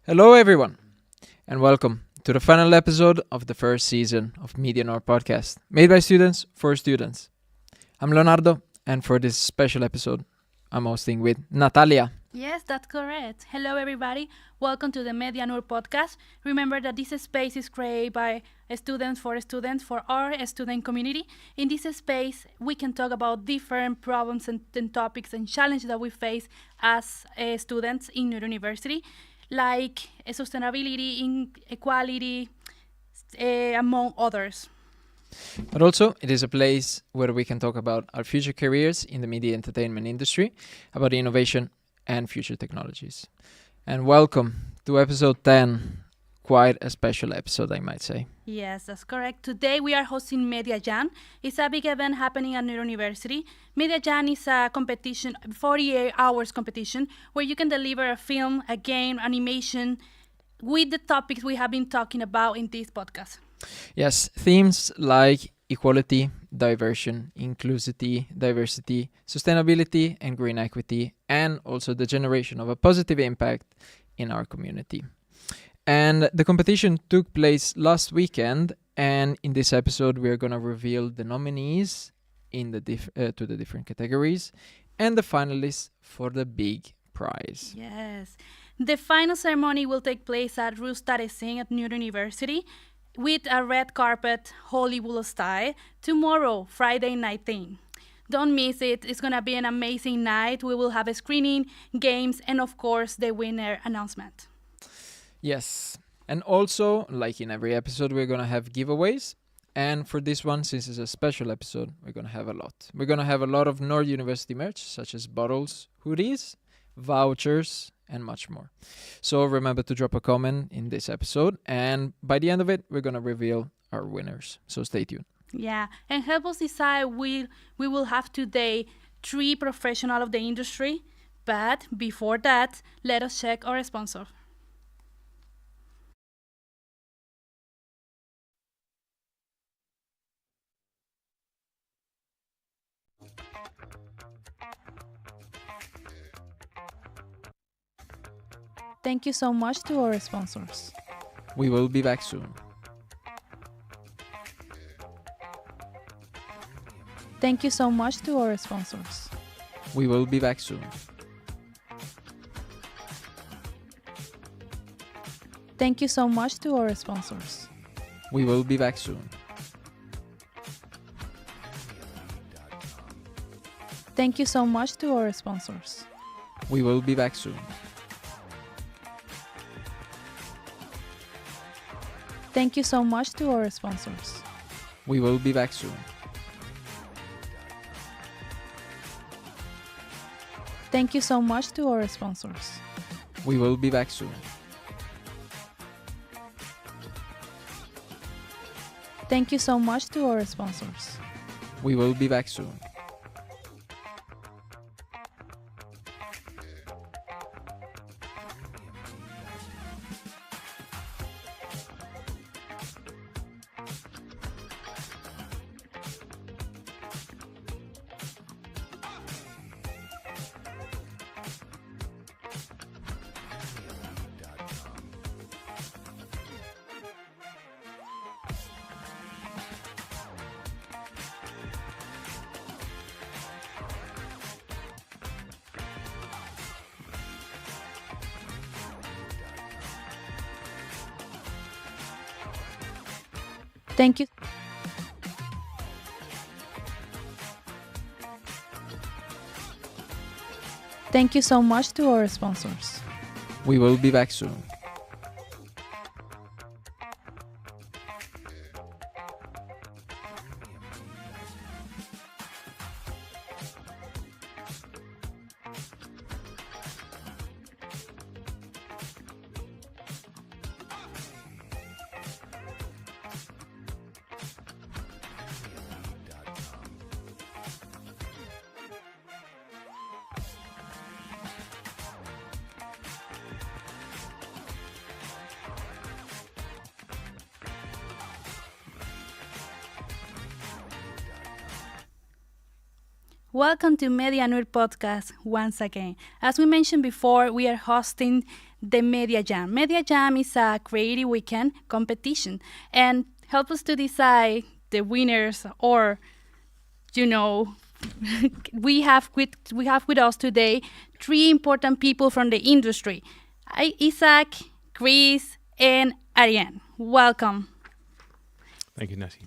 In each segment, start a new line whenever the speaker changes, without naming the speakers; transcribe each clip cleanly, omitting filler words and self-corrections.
Hello everyone, and welcome to the final episode of the first season of Media Nor podcast, made by students for students. I'm Leonardo, and for this special episode, I'm hosting with Natalia.
Yes, that's correct. Hello everybody, welcome to the Media Nor podcast. Remember that this space is created by students, for our student community. In this space, we can talk about different problems and topics and challenges that we face as students in your university, like sustainability, inequality, among others.
But also, it is a place where we can talk about our future careers in the media entertainment industry, about innovation and future technologies. And welcome to episode 10, quite a special episode, I might say.
Yes, that's correct. Today we are hosting Media Jam. It's a big event happening at your university. Media Jam is a competition, 48 hours competition, where you can deliver a film, a game, animation, with the topics we have been talking about in this podcast.
Yes, themes like equality, diversion, inclusivity, diversity, sustainability, and green equity, and also the generation of a positive impact in our community. And the competition took place last weekend, and in this episode we're going to reveal the nominees in the to the different categories and the finalists for the big prize.
Yes. The final ceremony will take place at Rustare Singh at New University with a red carpet Hollywood style tomorrow, Friday 19. Don't miss it. It's going to be an amazing night. We will have a screening, games, and of course the winner announcement.
Yes, and also, like in every episode, we're going to have giveaways. And for this one, since it's a special episode, we're going to have a lot. We're going to have a lot of Nord University merch, such as bottles, hoodies, vouchers, and much more. So remember to drop a comment in this episode. And by the end of it, we're going to reveal our winners. So stay tuned.
Yeah, and help us decide. We will have today 3 professionals of the industry. But before that, let us check our sponsor. Thank you so much to our sponsors.
We will be back soon.
Thank you so much to our sponsors.
We will be back soon.
Thank you so much to our sponsors.
We will be back soon.
Thank you so much to our sponsors.
We will be back soon.
Thank you so much to our sponsors.
We will be back soon.
Thank you so much to our sponsors.
We will be back soon.
Thank you so much to our sponsors.
We will be back soon.
Thank you. Thank you so much to our sponsors.
We will be back soon.
Welcome to Media Nerd Podcast once again. As we mentioned before, we are hosting the Media Jam. Media Jam is a creative weekend competition and help us to decide the winners, or we have with us today 3 important people from the industry. Isak, Chris, and Arien. Welcome.
Thank you, Natty.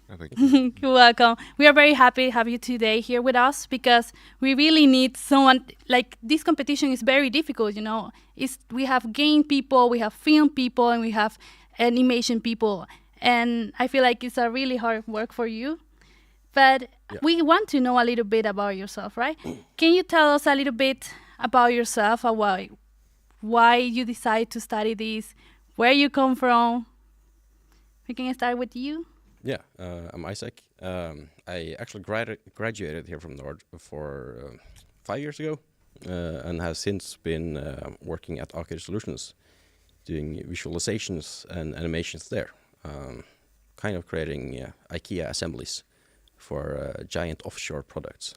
You're welcome. We are very happy to have you today here with us because we really need someone. Like, this competition is very difficult, we have game people, we have film people, and we have animation people. And I feel like it's a really hard work for you. But we want to know a little bit about yourself, right? Can you tell us a little bit about yourself, why you decide to study this, where you come from? We can start with you.
Yeah, I'm Isak. I actually graduated here from Nord for 5 years ago and have since been working at Aker Solutions, doing visualizations and animations there, kind of creating IKEA assemblies for giant offshore products.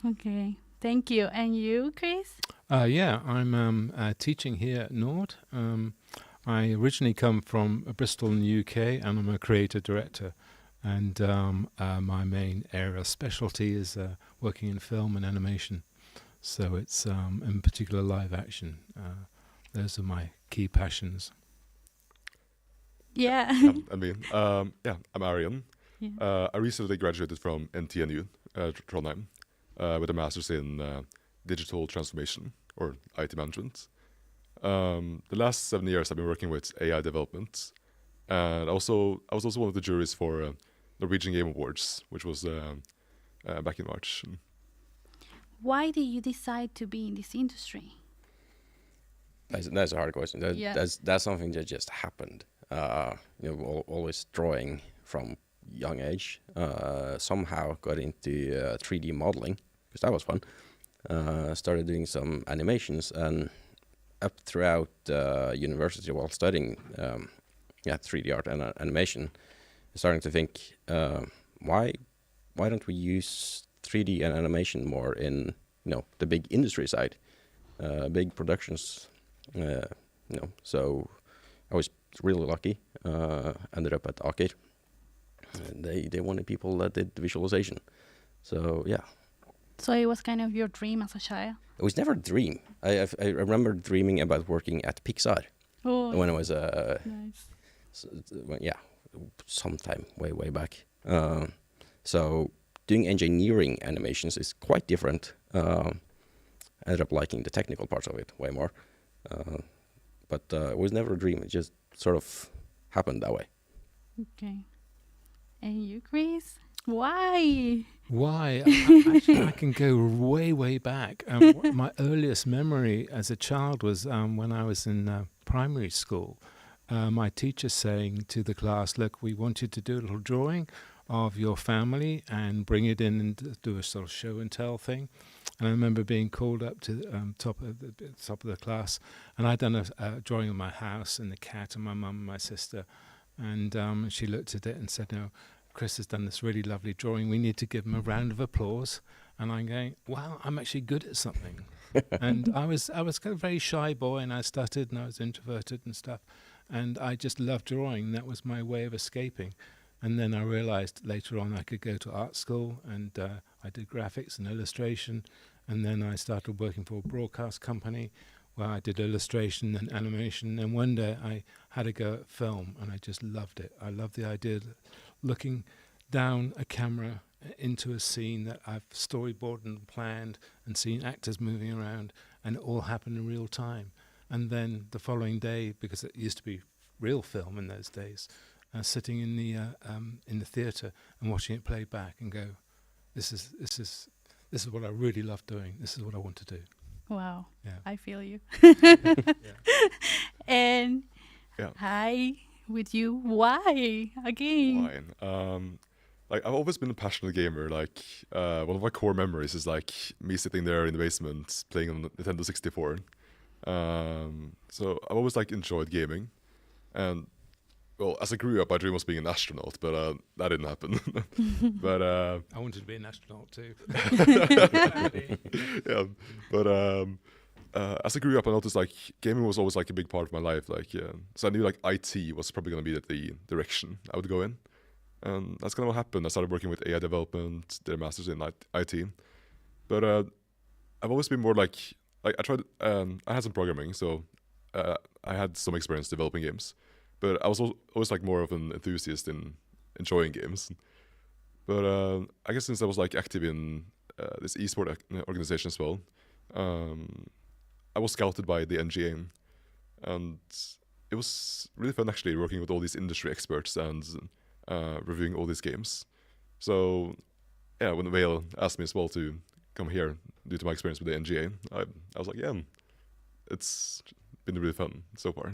Okay, thank you. And you, Chris?
I'm teaching here at Nord. I originally come from Bristol in the UK, and I'm a creative director. And my main area of specialty is working in film and animation. So it's in particular live action. Those are my key passions.
Yeah.
I'm Arien.
Yeah.
I recently graduated from NTNU, Trondheim, with a master's in digital transformation or IT management. The last 7 years I've been working with AI development, and I was also one of the juries for Norwegian Game Awards, which was back in March.
Why did you decide to be in this industry?
That's a hard question. That's something that just happened. Always drawing from young age. Somehow got into 3D modeling because that was fun. Started doing some animations, and up throughout university while studying 3D art and animation, starting to think, why don't we use 3D and animation more in the big industry side, big productions, So I was really lucky. Ended up at Aker. They wanted people that did visualization. So yeah.
So it was kind of your dream as a child?
It was never a dream. I remember dreaming about working at Pixar when I was
nice.
Sometime way back. So doing engineering animations is quite different. Ended up liking the technical parts of it way more. But it was never a dream. It just sort of happened that way.
Okay. And you, Chris? Why?
Why? Actually, I can go way back. My earliest memory as a child was when I was in primary school. My teacher saying to the class, "Look, we want you to do a little drawing of your family and bring it in and do a sort of show and tell thing." And I remember being called up to the top of the class, and I'd done a drawing of my house and the cat and my mum and my sister, and she looked at it and said, "No, Chris has done this really lovely drawing. We need to give him a round of applause." And I'm going, "Wow, I'm actually good at something." And I was kind of a very shy boy, and I stuttered and I was introverted and stuff, and I just loved drawing. That was my way of escaping. And then I realized later on I could go to art school, and I did graphics and illustration, and then I started working for a broadcast company where I did illustration and animation. And one day I had a go at film, and I just loved it. I loved the idea of looking down a camera into a scene that I've storyboarded and planned and seen actors moving around, and it all happened in real time. And then the following day, because it used to be real film in those days, sitting in the theatre and watching it play back and go, this is what I really love doing. This is what I want to do.
Wow.
Yeah.
I feel you.
Yeah.
And
Yeah.
hi with you. Why? Again.
Fine. Like I've always been a passionate gamer. Like one of my core memories is like me sitting there in the basement playing on the Nintendo 64. So I've always like enjoyed gaming, and well, as I grew up, my dream was being an astronaut, but that didn't happen. But
I wanted to be an astronaut too.
yeah, but as I grew up, I noticed like gaming was always like a big part of my life. Like, so I knew like IT was probably going to be the direction I would go in, and that's kind of what happened. I started working with AI development, did a master's in IT, but I've always been more like I tried. I had some programming, so I had some experience developing games, but I was always like more of an enthusiast in enjoying games. But I guess since I was like active in this esport organization as well, I was scouted by the NGA, and it was really fun actually working with all these industry experts and reviewing all these games. So yeah, when Vale asked me as well to come here due to my experience with the NGA, I was like, yeah, it's been really fun so far.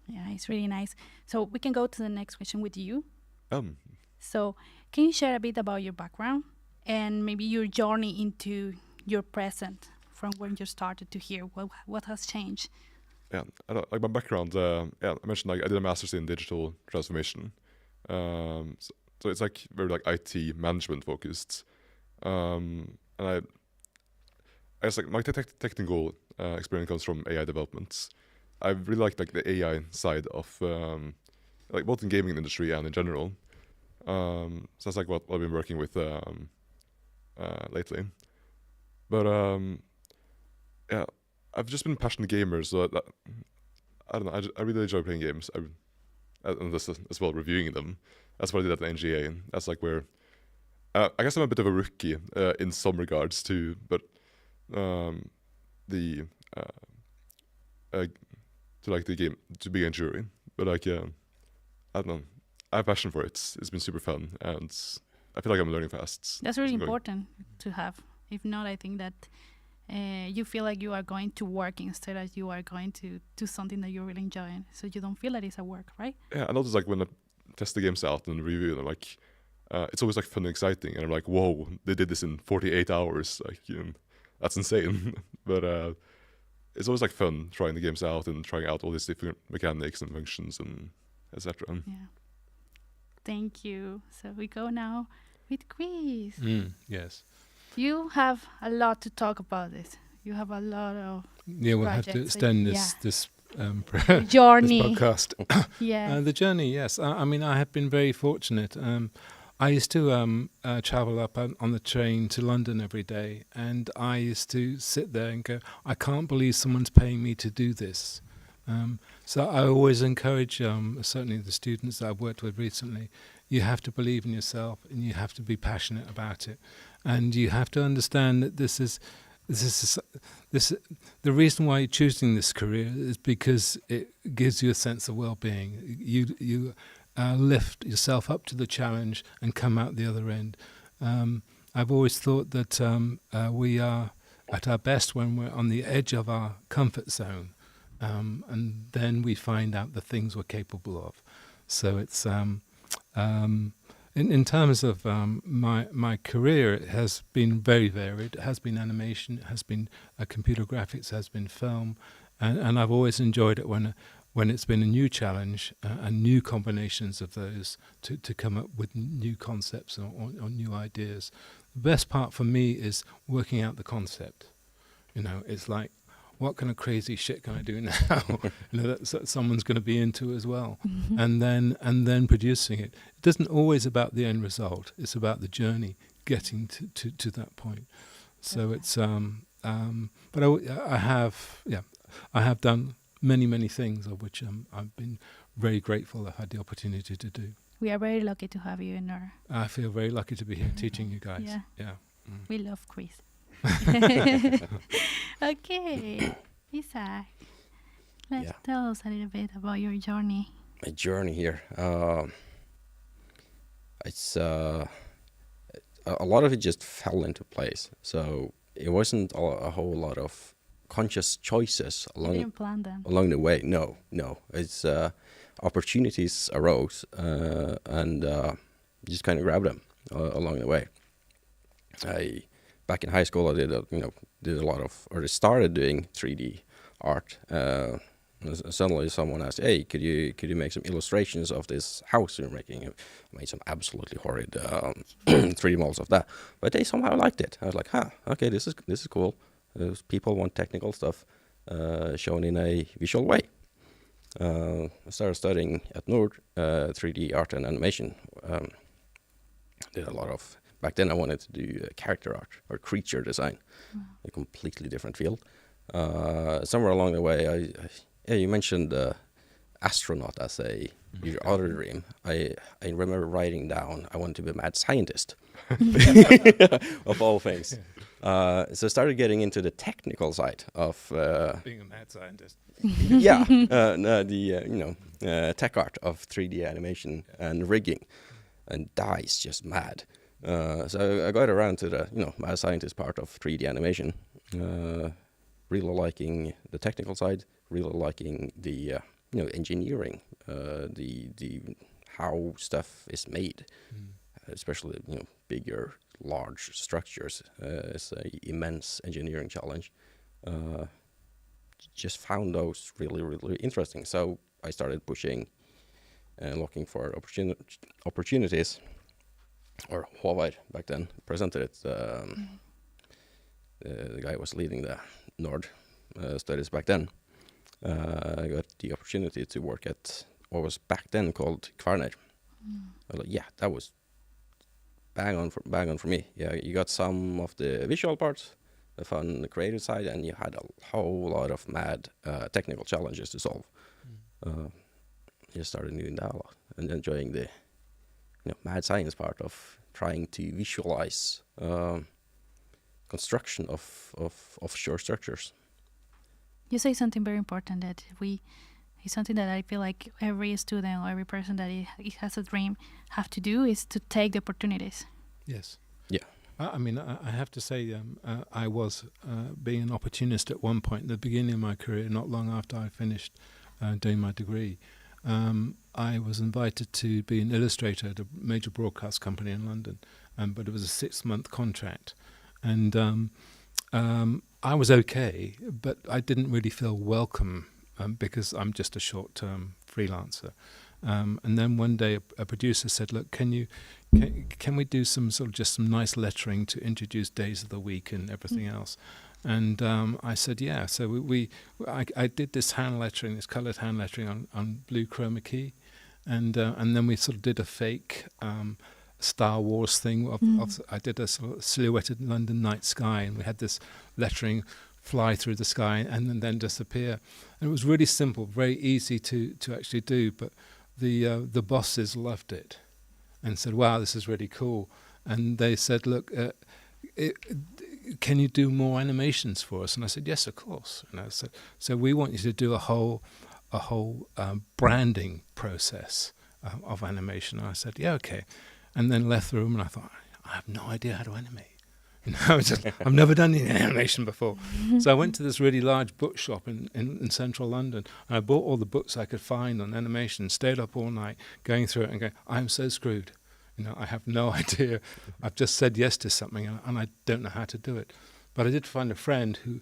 Yeah, it's really nice. So we can go to the next question with you.
So
can you share a bit about your background and maybe your journey into your present, from when you started to here? What has changed?
Yeah, like my background. I mentioned like I did a master's in digital transformation. So it's like very like IT management focused. And I guess like my technical experience comes from AI development. I really like the AI side of like both in gaming industry and in general. So that's like what I've been working with lately. But yeah, I've just been a passionate gamer, so I don't know. I really enjoy playing games. And this as well, reviewing them. That's what I did at the NGA. That's like where I guess I'm a bit of a rookie in some regards too. But to like the game to be a jury. But like I don't know. I have passion for it. It's been super fun, and I feel like I'm learning fast.
That's really important to have. If not, I think that you feel like you are going to work instead of you are going to do something that you're really enjoying. So you don't feel that it's a work, right?
Yeah, I notice like when I test the games out and review them, like it's always like fun and exciting, and I'm like, whoa, they did this in 48 hours. Like, that's insane. But it's always like fun trying the games out and trying out all these different mechanics and functions and etc.
Yeah. Thank you. So we go now with Chris.
Yes.
You have a lot to talk about this. You have a lot of
we'll have to extend this
journey.
this podcast.
Yeah.
The journey, yes. I mean, I have been very fortunate. I used to travel up on the train to London every day, and I used to sit there and go, I can't believe someone's paying me to do this. So I always encourage, certainly the students that I've worked with recently, you have to believe in yourself and you have to be passionate about it. And you have to understand that this is the reason why you're choosing this career is because it gives you a sense of well-being. You lift yourself up to the challenge and come out the other end. I've always thought that we are at our best when we're on the edge of our comfort zone, and then we find out the things we're capable of. So it's in terms of my career, it has been very varied. It has been animation, it has been computer graphics, it has been film, and I've always enjoyed it when it's been a new challenge and new combinations of those to come up with new concepts or new ideas. The best part for me is working out the concept. It's like, what kind of crazy shit can I do now? That someone's going to be into as well, and then producing it. It isn't always about the end result. It's about the journey getting to that point. So it's but I have done many things, of which I've been very grateful I've had the opportunity to do.
We are very lucky to have you in our...
I feel very lucky to be here teaching you guys. Yeah.
We love Chris. Okay, Isak, let's tell us a little bit about your journey.
My journey here. It's a lot of it just fell into place. So it wasn't a whole lot of conscious choices
didn't plan them.
along the way. No. It's opportunities arose and just kind of grabbed them along the way. Back in high school, I did a lot of, or I started doing 3D art. Suddenly, someone asked, "Hey, could you make some illustrations of this house you're making?" I made some absolutely horrid 3D models of that, but they somehow liked it. I was like, okay, this is cool. People want technical stuff shown in a visual way. I started studying at Nord 3D art and animation. Did a lot of. Back then I wanted to do character art or creature design, a completely different field. Somewhere along the way, you mentioned astronaut as your other dream. I remember writing down I want to be a mad scientist, of all things. So I started getting into the technical side of
being a mad scientist.
Tech art of 3D animation and rigging, and DICE just mad. So I got around to the mad scientist part of 3D animation, really liking the technical side, really liking the engineering, the how stuff is made, especially bigger, large structures. It's an immense engineering challenge. Just found those really interesting. So I started pushing and looking for opportunities. Or Håvard back then presented it. The guy was leading the Nord studies back then. I got the opportunity to work at what was back then called Kvarner. I was like, that was bang on for me. Yeah, you got some of the visual parts, the fun, the creative side, and you had a whole lot of mad technical challenges to solve. Just started doing that a lot and enjoying the mad science part of trying to visualize construction of offshore structures.
You say something very important that it's something that I feel like every student or every person that has a dream have to do is to take the opportunities.
Yes.
Yeah.
I mean, I have to say I was being an opportunist at one point, at the beginning of my career, not long after I finished doing my degree. I was invited to be an illustrator at a major broadcast company in London, but it was a 6-month contract. And I was okay, but I didn't really feel welcome because I'm just a short-term freelancer. And then one day a producer said, "Look, can we do some some nice lettering to introduce days of the week and everything else?" And I said, yeah. So I did this hand lettering, this coloured hand lettering on blue chroma key, and then we did a fake Star Wars thing. I did a silhouetted London night sky, and we had this lettering fly through the sky and then disappear. And it was really simple, very easy to actually do. But the bosses loved it and said, "Wow, this is really cool." And they said, "Look, can you do more animations for us?" And I said, "Yes, of course." And I said, "So we want you to do a whole branding process of animation. And I said, yeah, okay. And then left the room, and I thought, I have no idea how to animate. I've never done any animation before. So I went to this really large bookshop in central London, and I bought all the books I could find on animation, stayed up all night going through it and going, I'm so screwed. I have no idea. I've just said yes to something, and I don't know how to do it. But I did find a friend who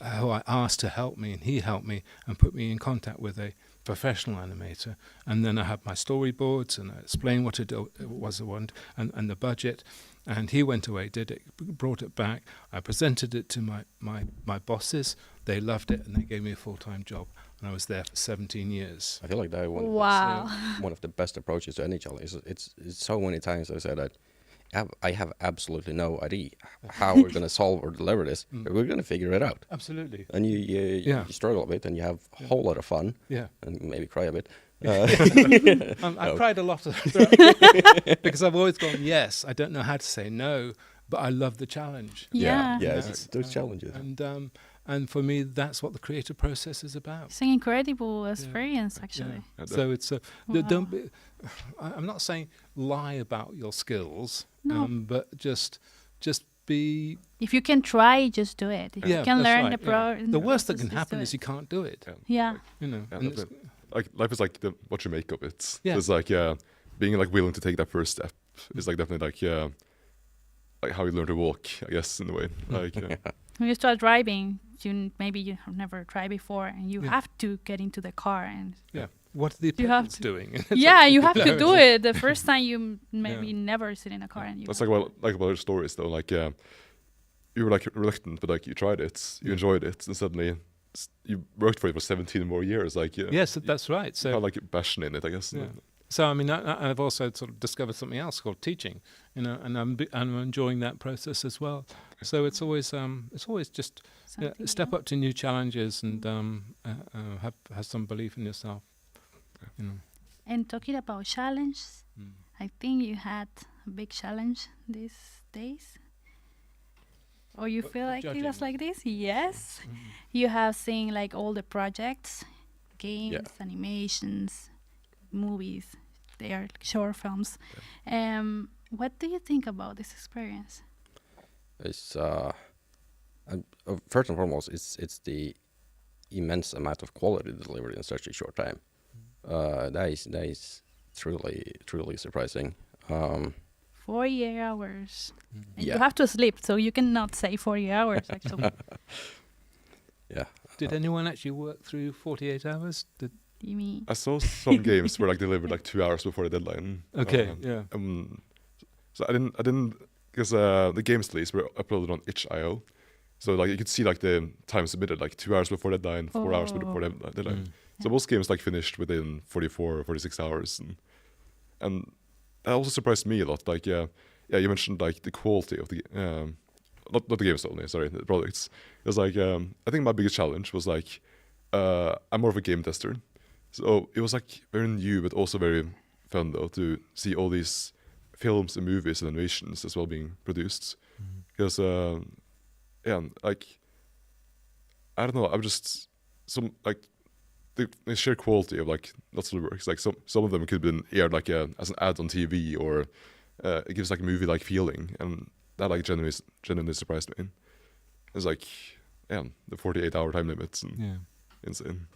I asked to help me, and he helped me and put me in contact with a professional animator. And then I had my storyboards, and I explained what it was I wanted, and the budget. And he went away, did it, brought it back. I presented it to my bosses. They loved it, and they gave me a full-time job. And I was there for 17 years.
I feel like that one of the best approaches to any challenge. It's so many times I said that I have absolutely no idea how we're going to solve or deliver this. But we're going to figure it out.
Absolutely.
And you struggle a bit, and you have a whole lot of fun.
Yeah.
And maybe cry a bit.
I've cried a lot because I've always gone, yes, I don't know how to say no, but I love the challenge.
Yeah.
It's those challenges.
And for me, that's what the creative process is about.
It's an incredible experience, actually.
Yeah. So it's don't be. I'm not saying lie about your skills, but just be.
If you can try, just do it. If you can learn
the worst that can happen is you can't do it.
Yeah.
Like life is like what you make of it.
Yeah.
It's like being like willing to take that first step is like definitely like how you learn to walk, I guess, in a way. Like
when you start driving, maybe you have never tried before, and you have to get into the car and
what are the parents doing?
You have to do it the first time. You maybe never sit in a car, and you.
That's like about stories though. Like you were like reluctant, but like you tried it, you enjoyed it, and suddenly you worked for it for 17 more years. Like
yes, that's right. So
kind of like passion in it, I guess.
Yeah. So I mean, I've also sort of discovered something else called teaching, and I'm enjoying that process as well. So it's always just step up to new challenges and have some belief in yourself.
And talking about challenges, I think you had a big challenge these days. Or you feel like it was like this? Yes. You have seen like all the projects, games, animations, movies. They are short films. What do you think about this experience?
It's first and foremost, it's the immense amount of quality delivered in such a short time. That is truly surprising.
48 hours. And you have to sleep, so you cannot say 40 hours, actually.
Did anyone actually work through 48 hours?
You mean?
I saw some games were like delivered like 2 hours before the deadline.
Okay,
so I didn't because the games release were uploaded on itch.io. So like you could see like the time submitted like 2 hours before deadline, 4 hours before the deadline. So most games like finished within 44 or 46 hours, and that also surprised me a lot. Like you mentioned like the quality of the not the games only, sorry, the products. It was like I think my biggest challenge was like I'm more of a game tester, so it was like very new but also very fun though to see all these films and movies and animations as well being produced. Because like I don't know, I'm just some like the sheer quality of like lots of the works. Like some of them could have been aired like as an ad on TV, or it gives like a movie like feeling, and that like genuinely surprised me. It's like the 48-hour time limits and insane.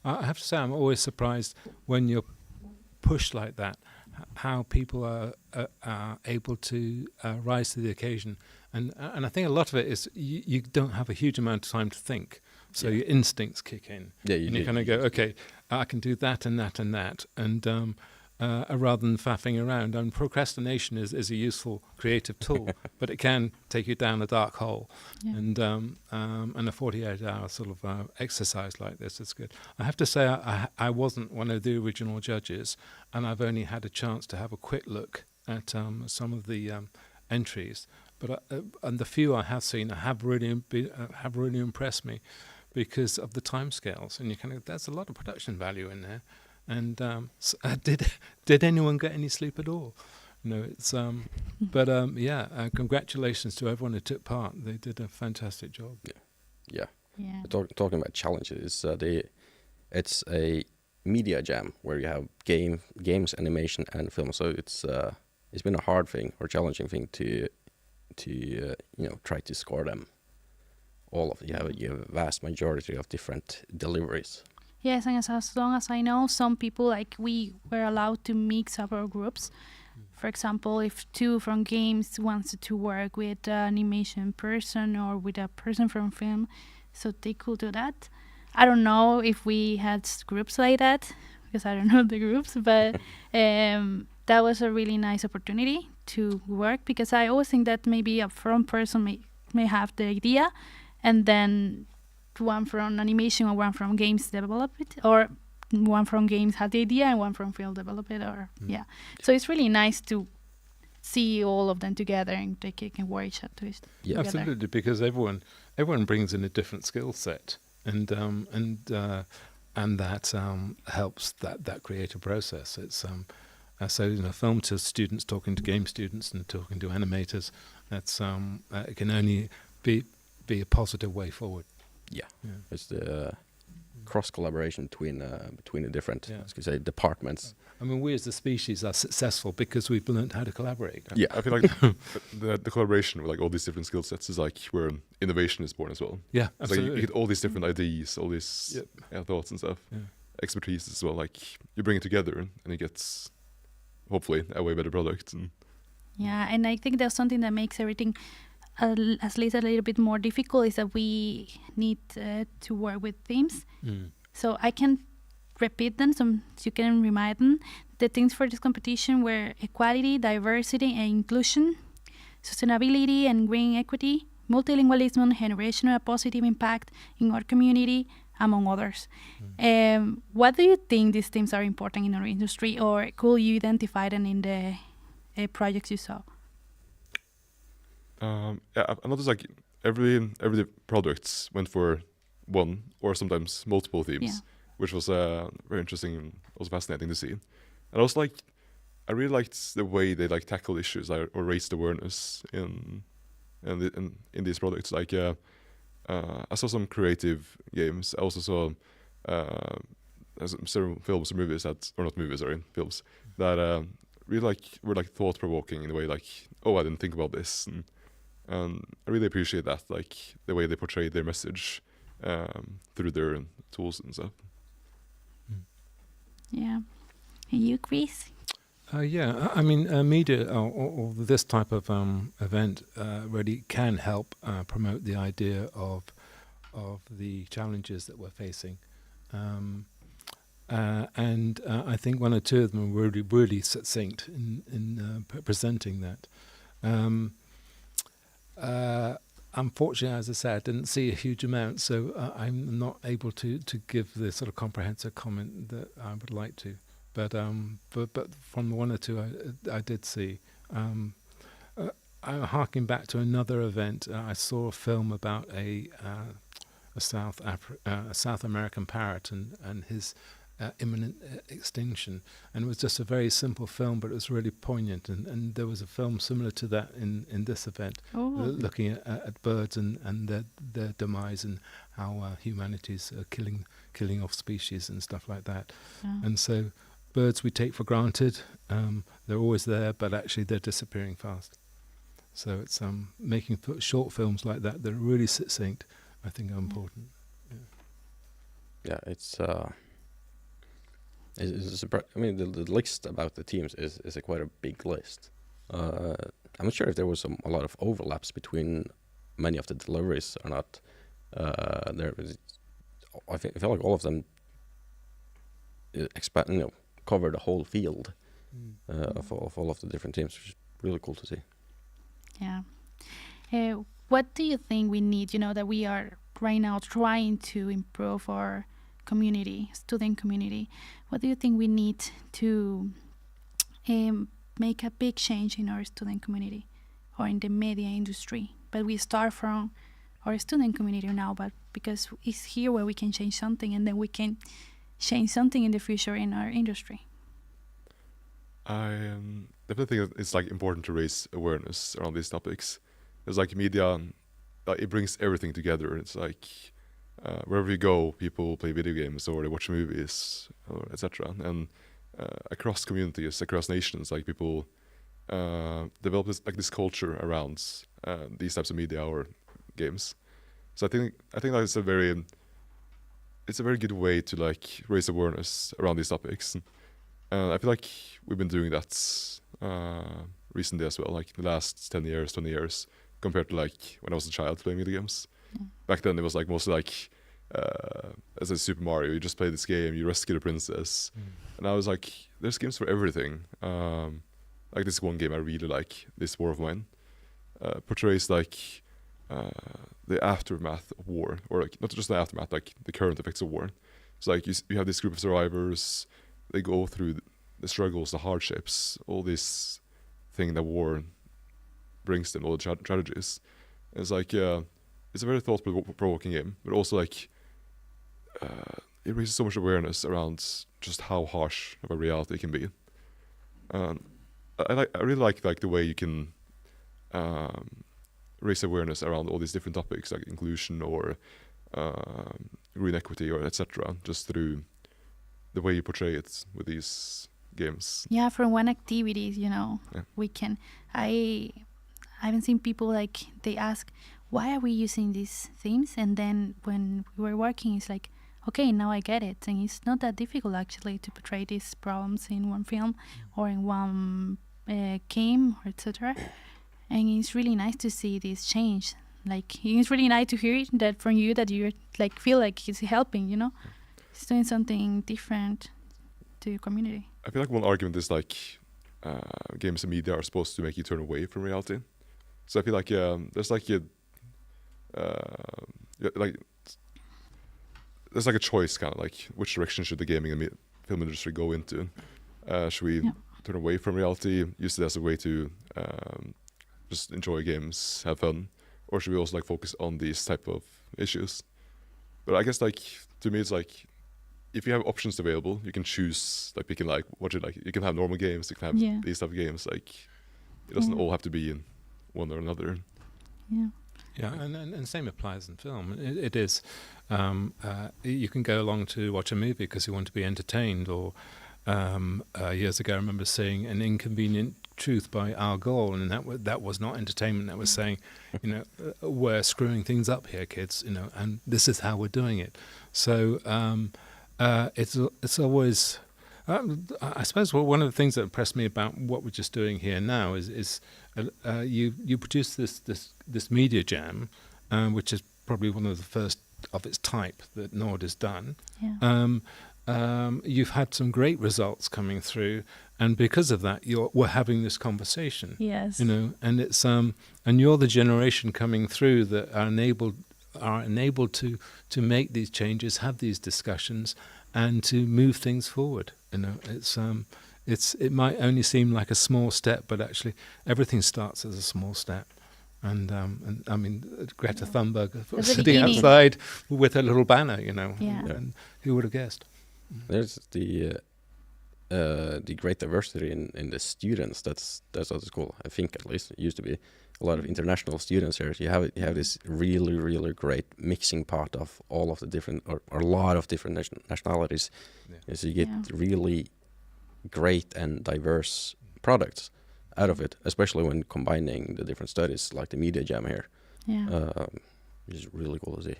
I have to say I'm always surprised when you're pushed like that, how people are able to rise to the occasion, and I think a lot of it is you don't have a huge amount of time to think. So your instincts kick in.
Yeah,
and you kind of go, okay, I can do that and that and that, and rather than faffing around. And procrastination is a useful creative tool, but it can take you down a dark hole. Yeah. And a 48-hour sort of exercise like this is good. I have to say, I wasn't one of the original judges, and I've only had a chance to have a quick look at some of the entries. But and the few I have seen have really impressed me, because of the timescales, and you kind of there's a lot of production value in there. And did anyone get any sleep at all? No, it's but congratulations to everyone who took part. They did a fantastic job.
Yeah. Talking about challenges, it's a media jam where you have games, animation, and film. So it's been a hard thing or challenging thing to try to score them. All of you have a vast majority of different deliveries.
Yes, and as long as I know, some people, like, we were allowed to mix up our groups. For example, if 2 from games wants to work with an animation person or with a person from film, so they could do that. I don't know if we had groups like that, because I don't know the groups, but that was a really nice opportunity to work, because I always think that maybe a front person may have the idea, and then one from animation or one from games develop it, or one from games had the idea and one from film develop it, or so it's really nice to see all of them together and they can work each other together.
Absolutely, because everyone brings in a different skill set, and that helps that creative process. It's so film to students talking to game students and talking to animators. That's it can only be a positive way forward.
Yeah. It's the cross collaboration between the different, as you say, departments.
I mean, we as a species are successful because we've learned how to collaborate.
Yeah, I feel like the collaboration with like all these different skill sets is like where innovation is born as well.
Yeah,
it's
absolutely.
like you get all these different ideas, all these thoughts and stuff, expertise as well. Like you bring it together and it gets hopefully a way better product.
And I think there's something that makes everything at least a little bit more difficult, is that we need to work with themes. So I can repeat them so you can remind them. The themes for this competition were equality, diversity and inclusion, sustainability and green equity, multilingualism, generational positive impact in our community, among others. What do you think these themes are important in our industry, or could you identify them in the projects you saw?
I noticed like every products went for one or sometimes multiple themes, which was very interesting and also fascinating to see. And also like I really liked the way they like tackle issues or raised awareness in these products. Like I saw some creative games. I also saw several films or movies films that really were thought provoking in the way I didn't think about this, and I really appreciate that, like the way they portray their message through their tools and stuff.
Yeah. And you, Chris?
I mean, media or this type of event really can help promote the idea of the challenges that we're facing, and I think one or two of them were really succinct in presenting that. Unfortunately, as I said, I didn't see a huge amount, so I'm not able to give the sort of comprehensive comment that I would like to. But from one or two I did see. I'm harking back to another event. I saw a film about a South American parrot and his imminent extinction, and it was just a very simple film, but it was really poignant. And there was a film similar to that in this event, looking at birds and their demise and how humanity's killing off species and stuff like that. And so birds we take for granted, they're always there, but actually they're disappearing fast. So it's making short films like that that are really succinct, I think, are important.
It's I mean, the list about the teams is quite a big list. I'm not sure if there was a lot of overlaps between many of the deliveries or not. I feel like all of them cover the whole field of all of the different teams, which is really cool to see.
Yeah. What do you think we need? That we are right now trying to improve our student community. What do you think we need to make a big change in our student community or in the media industry? But we start from our student community now, but because it's here where we can change something, and then we can change something in the future in our industry.
I definitely think it's important to raise awareness around these topics. There's media, it brings everything together. It's wherever you go, people play video games or they watch movies or etc. And across communities, across nations, like people develop this culture around these types of media or games. So I think that's a very good way to like raise awareness around these topics. And I feel like we've been doing that recently as well, like the last 10 years, 20 years, compared to like when I was a child playing video games. Back then it was like mostly like as a Super Mario, you just play this game, you rescue the princess. And I was like, there's games for everything. Like this one game I really like, this War of Mine, portrays like the aftermath of war, or like not just the aftermath, like the current effects of war. So like you have this group of survivors, they go through the struggles, the hardships, all this thing that war brings them, all the tragedies. And it's like it's a very thought-provoking game, but also like it raises so much awareness around just how harsh of a reality it can be. I really like the way you can raise awareness around all these different topics like inclusion or green equity or etc. just through the way you portray it with these games.
Yeah, from one activity, we can. I haven't seen people like they ask, why are we using these themes? And then when we were working, it's like, okay, now I get it. And it's not that difficult actually to portray these problems in one film or in one game or etc. And it's really nice to see this change. Like, it's really nice to hear that from you, that you like feel like it's helping, It's doing something different to your community.
I feel like one argument is like games and media are supposed to make you turn away from reality. So I feel like there's like there's like a choice, kind of like which direction should the gaming and film industry go into? Should we turn away from reality, use it as a way to just enjoy games, have fun, or should we also like focus on these type of issues? But I guess like to me it's like if you have options available, you can choose like picking like what you like. You can have normal games, you can have these type of games. Like it doesn't all have to be in one or another.
Yeah, and same applies in film. It is you can go along to watch a movie because you want to be entertained, or years ago I remember seeing An Inconvenient Truth by Al Gore, and that was not entertainment. That was saying, we're screwing things up here, kids, and this is how we're doing it. So it's always. I suppose one of the things that impressed me about what we're just doing here now is you produce this media jam, which is probably one of the first of its type that Nord has done. You've had some great results coming through, and because of that, we're having this conversation.
Yes.
And it's and you're the generation coming through that are enabled to make these changes, have these discussions, and to move things forward. It might only seem like a small step, but actually everything starts as a small step. And I mean, Greta Thunberg sitting outside with a little banner, and who would have guessed?
There's the great diversity in the students. That's what it's called. I think at least it used to be a lot of international students here. So you have this really, really great mixing pot of all of the different or a lot of different nationalities. So you get really great and diverse products out of it, especially when combining the different studies like the media jam here. Which is really cool to see.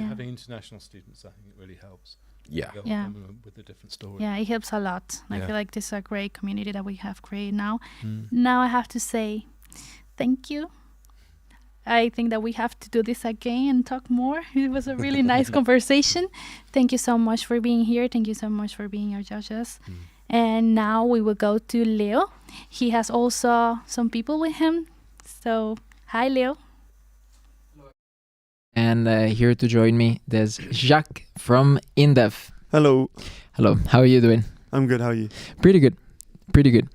Having international students, I think it really helps. With the different stories.
Yeah, it helps a lot. I feel like this is a great community that we have created now. Now I have to say thank you. I think that we have to do this again and talk more. It was a really nice conversation. Thank you so much for being here. Thank you so much for being our judges. And now we will go to Leo. He has also some people with him. So, hi, Leo.
And here to join me, there's Jacques from INDEF.
Hello.
Hello. How are you doing?
I'm good. How are you?
Pretty good. Pretty good.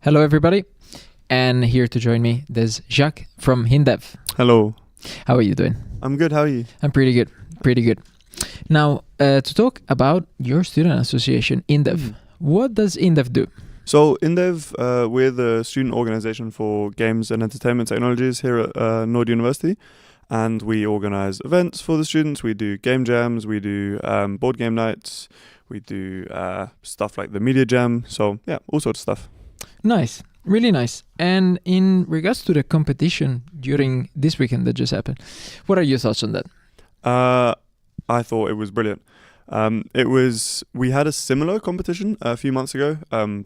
Hello, everybody. And here to join me, there's Jacques from Hindev.
Hello.
How are you doing?
I'm good. How are you?
I'm pretty good. Pretty good. Now, to talk about your student association, Hindev. What does Hindev do?
So, Hindev, we're the student organization for games and entertainment technologies here at Nord University. And we organize events for the students. We do game jams. We do board game nights. We do stuff like the media jam. So, yeah, all sorts of stuff.
Nice. Really nice. And in regards to the competition during this weekend that just happened, what are your thoughts on that?
I thought it was brilliant. We had a similar competition a few months ago,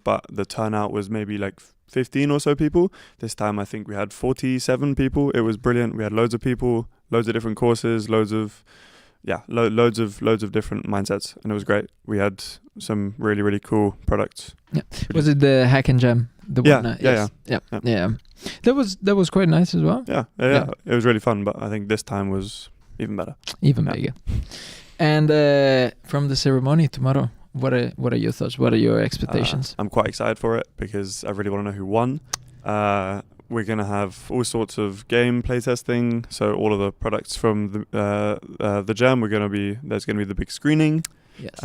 but the turnout was maybe like 15 or so people. This time I think we had 47 people. It was brilliant. We had loads of people, loads of different courses, loads of different mindsets, and it was great. We had some really, really cool products.
Yeah. Was it the Hack and Jam?
Yeah.
That was quite nice as well.
Yeah. It was really fun, but I think this time was even better.
Even bigger. And from the ceremony tomorrow, what are your thoughts? What are your expectations?
I'm quite excited for it because I really want to know who won. We're going to have all sorts of game playtesting. So all of the products from the jam, there's going to be the big screening.
Yes.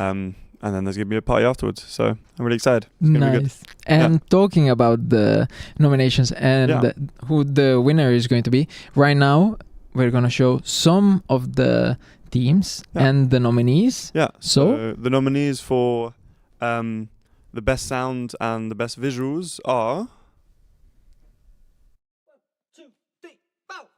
And then there's going to be a party afterwards. So I'm really excited. It's
nice.
gonna be good.
And talking about the nominations and who the winner is going to be, right now we're going to show some of the teams and the nominees.
Yeah.
So
the nominees for the best sound and the best visuals are...
1, 2, 3, bow!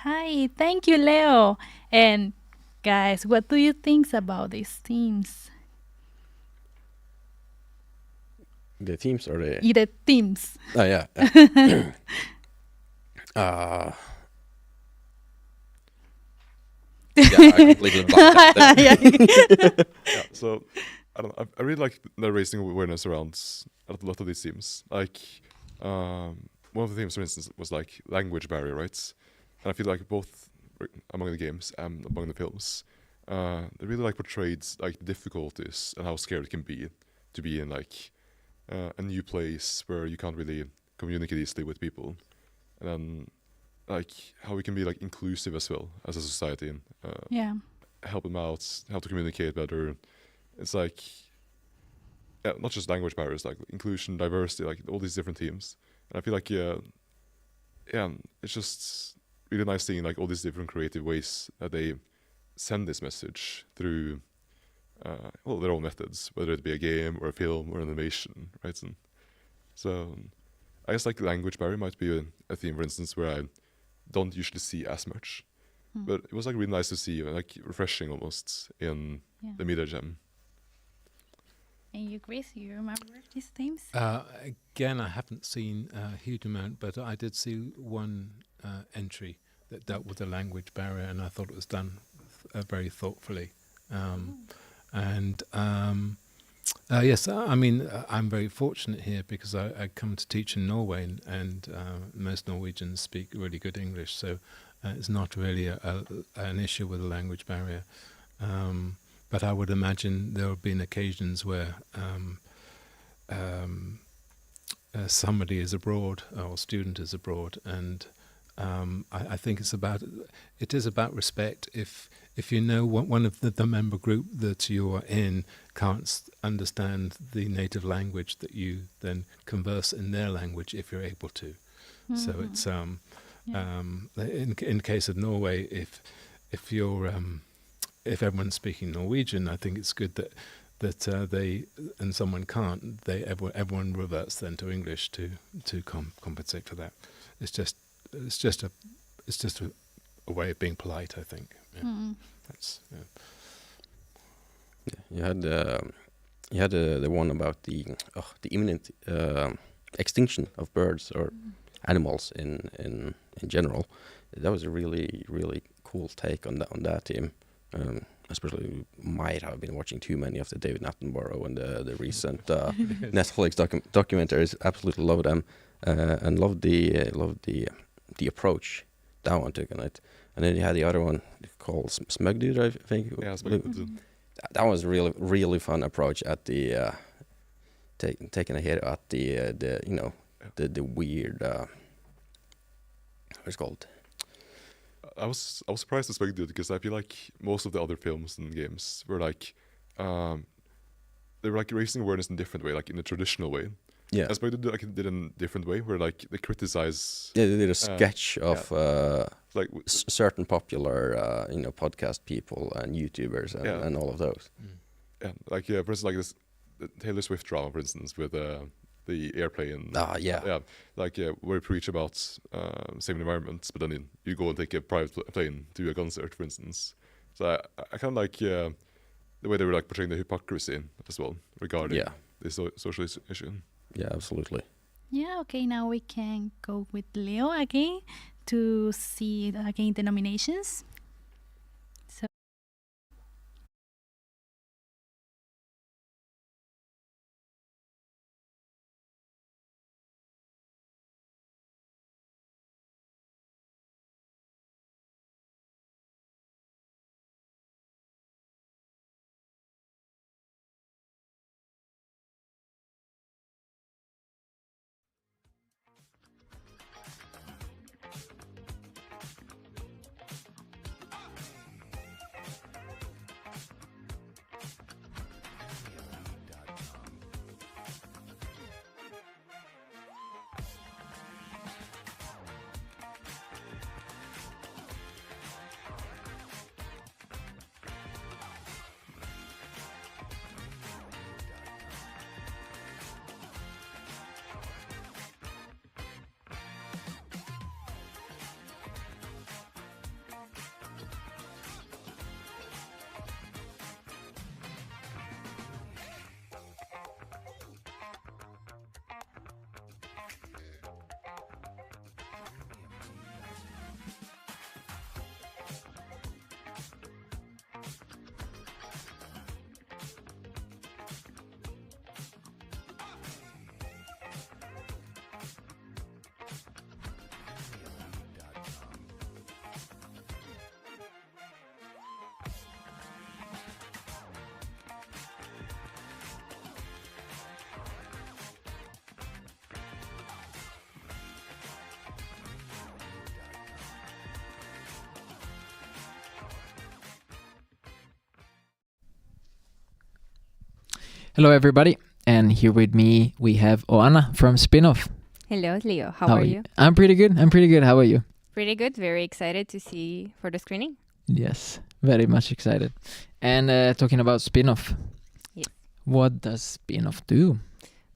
Hi, thank you, Leo. And guys, what do you think about these themes?
The themes or the
The themes.
oh yeah. Yeah, I completely blanked out there.
Yeah, so I don't know, I really like the raising awareness around a lot of these themes. Like one of the themes, for instance, was like language barrier, right? And I feel like both among the games and among the films, they really like portrayed like the difficulties and how scared it can be to be in like a new place where you can't really communicate easily with people, and then like how we can be like inclusive as well as a society and
Yeah.
help them out, how to communicate better. It's like not just language barriers, like inclusion, diversity, like all these different themes. And I feel like yeah, it's just really nice seeing like all these different creative ways that they send this message through their own methods, whether it be a game or a film or animation, right? And so I guess like language barrier might be a theme, for instance, where I don't usually see as much. But it was like really nice to see, like refreshing almost in the Media Jam.
And you, Chris, you remember these themes?
Again, I haven't seen a huge amount, but I did see one entry that dealt with the language barrier, and I thought it was done very thoughtfully. Yes, I mean, I'm very fortunate here because I come to teach in Norway, and most Norwegians speak really good English, so it's not really an issue with a language barrier. But I would imagine there have been occasions where somebody is abroad or a student is abroad, and I think it is about respect. If you know one of the member group that you are in can't understand the native language, that you then converse in their language if you're able to. So it's in case of Norway, if you're if everyone's speaking Norwegian, I think it's good that they and someone can't, everyone reverts then to English to compensate for that. It's just a way of being polite, I think. Yeah. That's
You had the one about the imminent extinction of birds or animals in general. That was a really cool take on that theme. Especially might have been watching too many of the David Attenborough and the recent Netflix documentaries. Absolutely love them and love the approach that one took on it. And then you had the other one called Smugdude, I think.
Yeah, Smugdude.
That was really fun approach at the taking a hit at the weird what's it called.
I was surprised at Smugdude because I feel like most of the other films and games were like they were like raising awareness in a different way, like in a traditional way.
Yeah.
As Smugdude did in a different way, where like they criticize.
Yeah, they did a sketch of
like
certain popular podcast people and YouTubers and all of those.
Yeah, like for instance, like this the Taylor Swift drama, for instance, with the airplane. Where you preach about saving the environment, but then you go and take a private plane to a concert, for instance. So I kind of like the way they were like portraying the hypocrisy as well regarding this social issue.
Yeah, absolutely.
Yeah, okay, now we can go with Leo again to see again the nominations. So
Hello, everybody. And here with me, we have Oana from Spinoff.
Hello, Leo. How are you?
I'm pretty good. How are you?
Pretty good. Very excited to see for the screening.
Yes, very much excited. And talking about Spinoff.
Yes.
What does Spinoff do?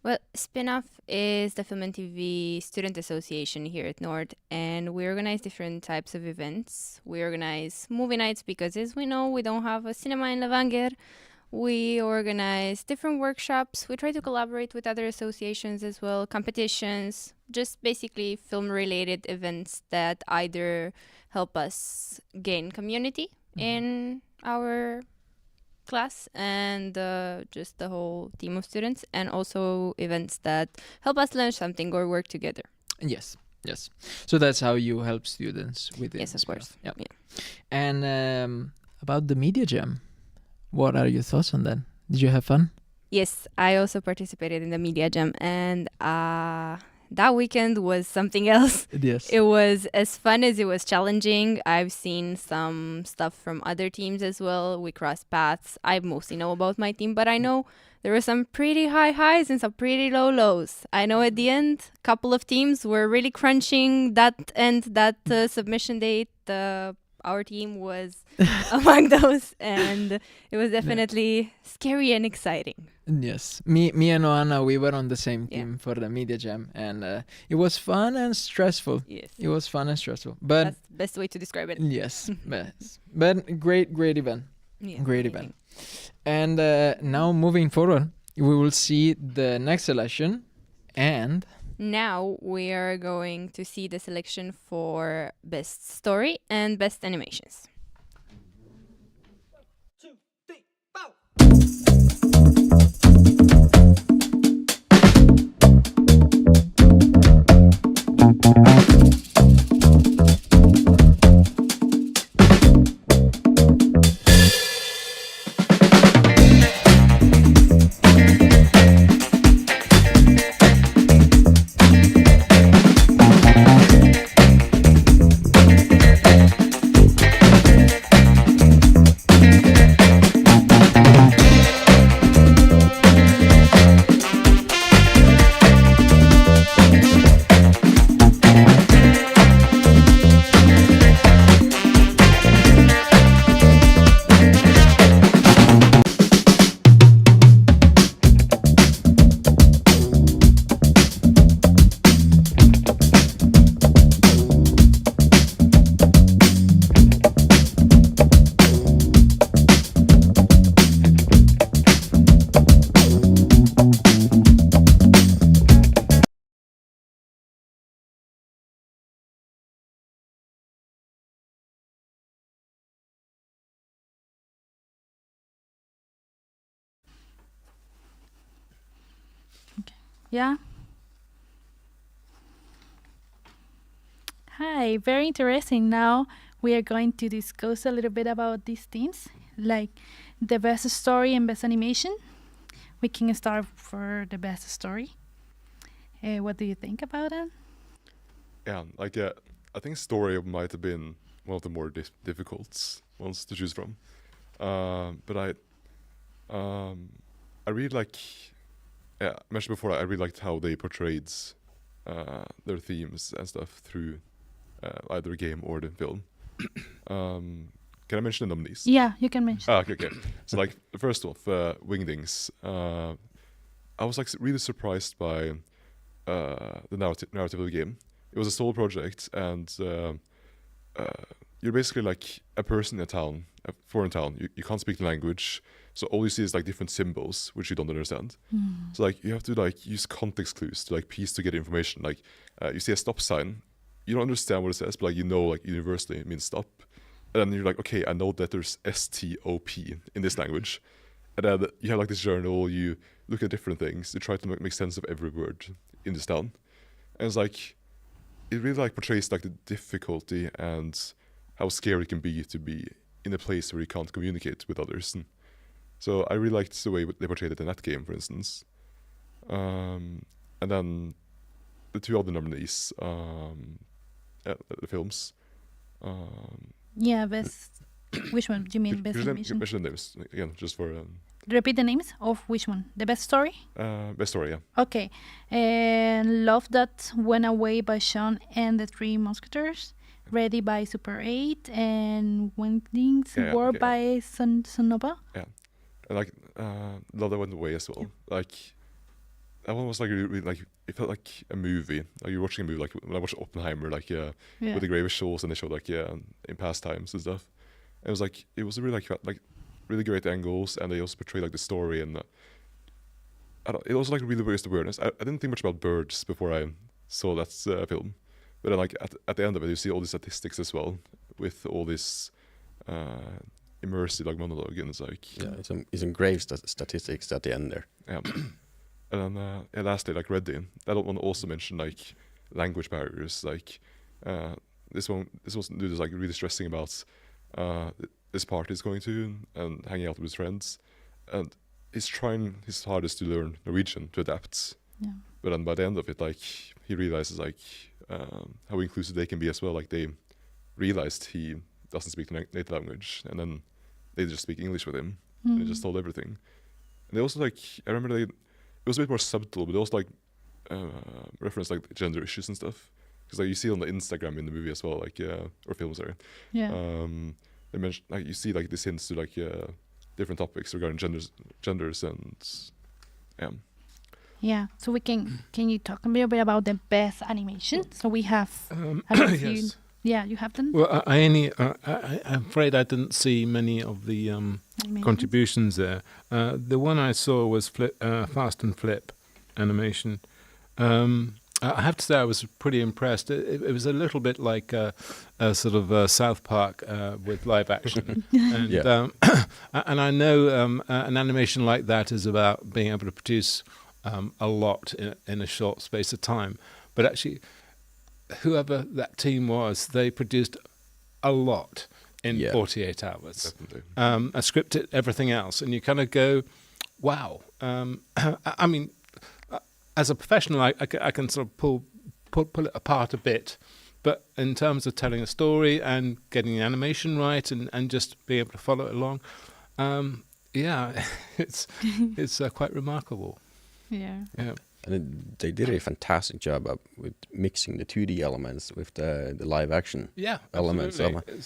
Well, Spinoff is the Film and TV Student Association here at Nord, and we organize different types of events. We organize movie nights because, as we know, we don't have a cinema in Levanger. We organize different workshops. We try to collaborate with other associations as well, competitions, just basically film-related events that either help us gain community in our class and just the whole team of students, and also events that help us learn something or work together.
Yes. So that's how you help students with it.
Yes, of course.
Yep.
Yeah.
And about the Media Jam, what are your thoughts on that? Did you have fun?
Yes, I also participated in the Media Jam, and that weekend was something else.
Yes.
It was as fun as it was challenging. I've seen some stuff from other teams as well. We crossed paths. I mostly know about my team, but I know there were some pretty high highs and some pretty low lows. I know at the end, a couple of teams were really crunching that submission date. Our team was among those, and it was definitely scary and exciting.
Yes, me and Oana, we were on the same team for the Media Jam, and it was fun and stressful.
Yes,
it was fun and stressful, but
that's the best way to describe it.
Yes, but great event, great event. And now moving forward, we will see the next selection, and
now we are going to see the selection for Best Story and Best Animations.
2, 3, bow!
Yeah. Hi, very interesting. Now we are going to discuss a little bit about these themes, like the best story and best animation. We can start for the best story. What do you think about it?
Yeah, I think story might have been one of the more difficult ones to choose from. But I really like. Yeah, I mentioned before, I really liked how they portrayed their themes and stuff through either a game or the film. Can I mention the nominees?
Yeah, you can mention.
Okay. So the first off, Wingdings. I was really surprised by the narrative of the game. It was a solo project, and you're basically like a person in a town, a foreign town. You can't speak the language, so all you see is different symbols which you don't understand. So you have to use context clues to piece together information. You see a stop sign, you don't understand what it says, but universally it means stop. And then you're okay, I know that there's S-T-O-P in this language. And then you have this journal, you look at different things, you try to make sense of every word in this town. And it's it really portrays the difficulty and how scary it can be to be in a place where you can't communicate with others. And so I really liked the way they portrayed it in that game, for instance. And then the two other nominees, the films.
Yeah, best. Which one do you mean? Best animation?
Mention names again, just for
repeat the names of which one? The best story?
Best story, yeah.
Okay. And Love That Went Away by Sean and the Three Musketeers. Ready by Super 8. And Wending's War
okay,
by Sonova.
Yeah. And like Love That Went Away as well. Like that one was like really, like it felt like a movie. Like you're watching a movie, like when I watched Oppenheimer, like with the great visuals, and they showed like in past times and stuff. And it was really like really great angles, and they also portrayed like the story, and it also like really raised awareness. I didn't think much about birds before I saw that film, but then like at the end of it, you see all the statistics as well with all this immersive like monologue, and it's like
it's some grave statistics at the end there.
Yeah. And then lastly, like Ready, that one also mentioned like language barriers. Like this one dude is like really stressing about this party he's going to and hanging out with his friends, and he's trying his hardest to learn Norwegian to adapt.
Yeah.
But then by the end of it, like he realizes like how inclusive they can be as well. Like they realized he doesn't speak the native language, and then they just speak English with him, and they just told everything. And they also like I remember it was a bit more subtle, but they also like reference like gender issues and stuff, because like you see on the Instagram in the movie as well, like or film, sorry.
Yeah.
They mention like you see like these hints to like different topics regarding genders and
Yeah. So can you talk a little bit about the best animation? So we have I don't know if
yes.
you have them.
Well, I'm afraid I didn't see many of the contributions there. The one I saw was Fast and Flip animation. I have to say I was pretty impressed. It was a little bit like a sort of South Park with live action. And, and I know an animation like that is about being able to produce a lot in a short space of time. But actually, whoever that team was, they produced a lot in 48 hours.
Definitely.
Scripted everything else. And you kind of go, wow. I mean, as a professional, I can sort of pull it apart a bit, but in terms of telling a story and getting the animation right and just being able to follow it along, it's quite remarkable.
Yeah.
And they did a fantastic job with mixing the 2D elements with the live action elements.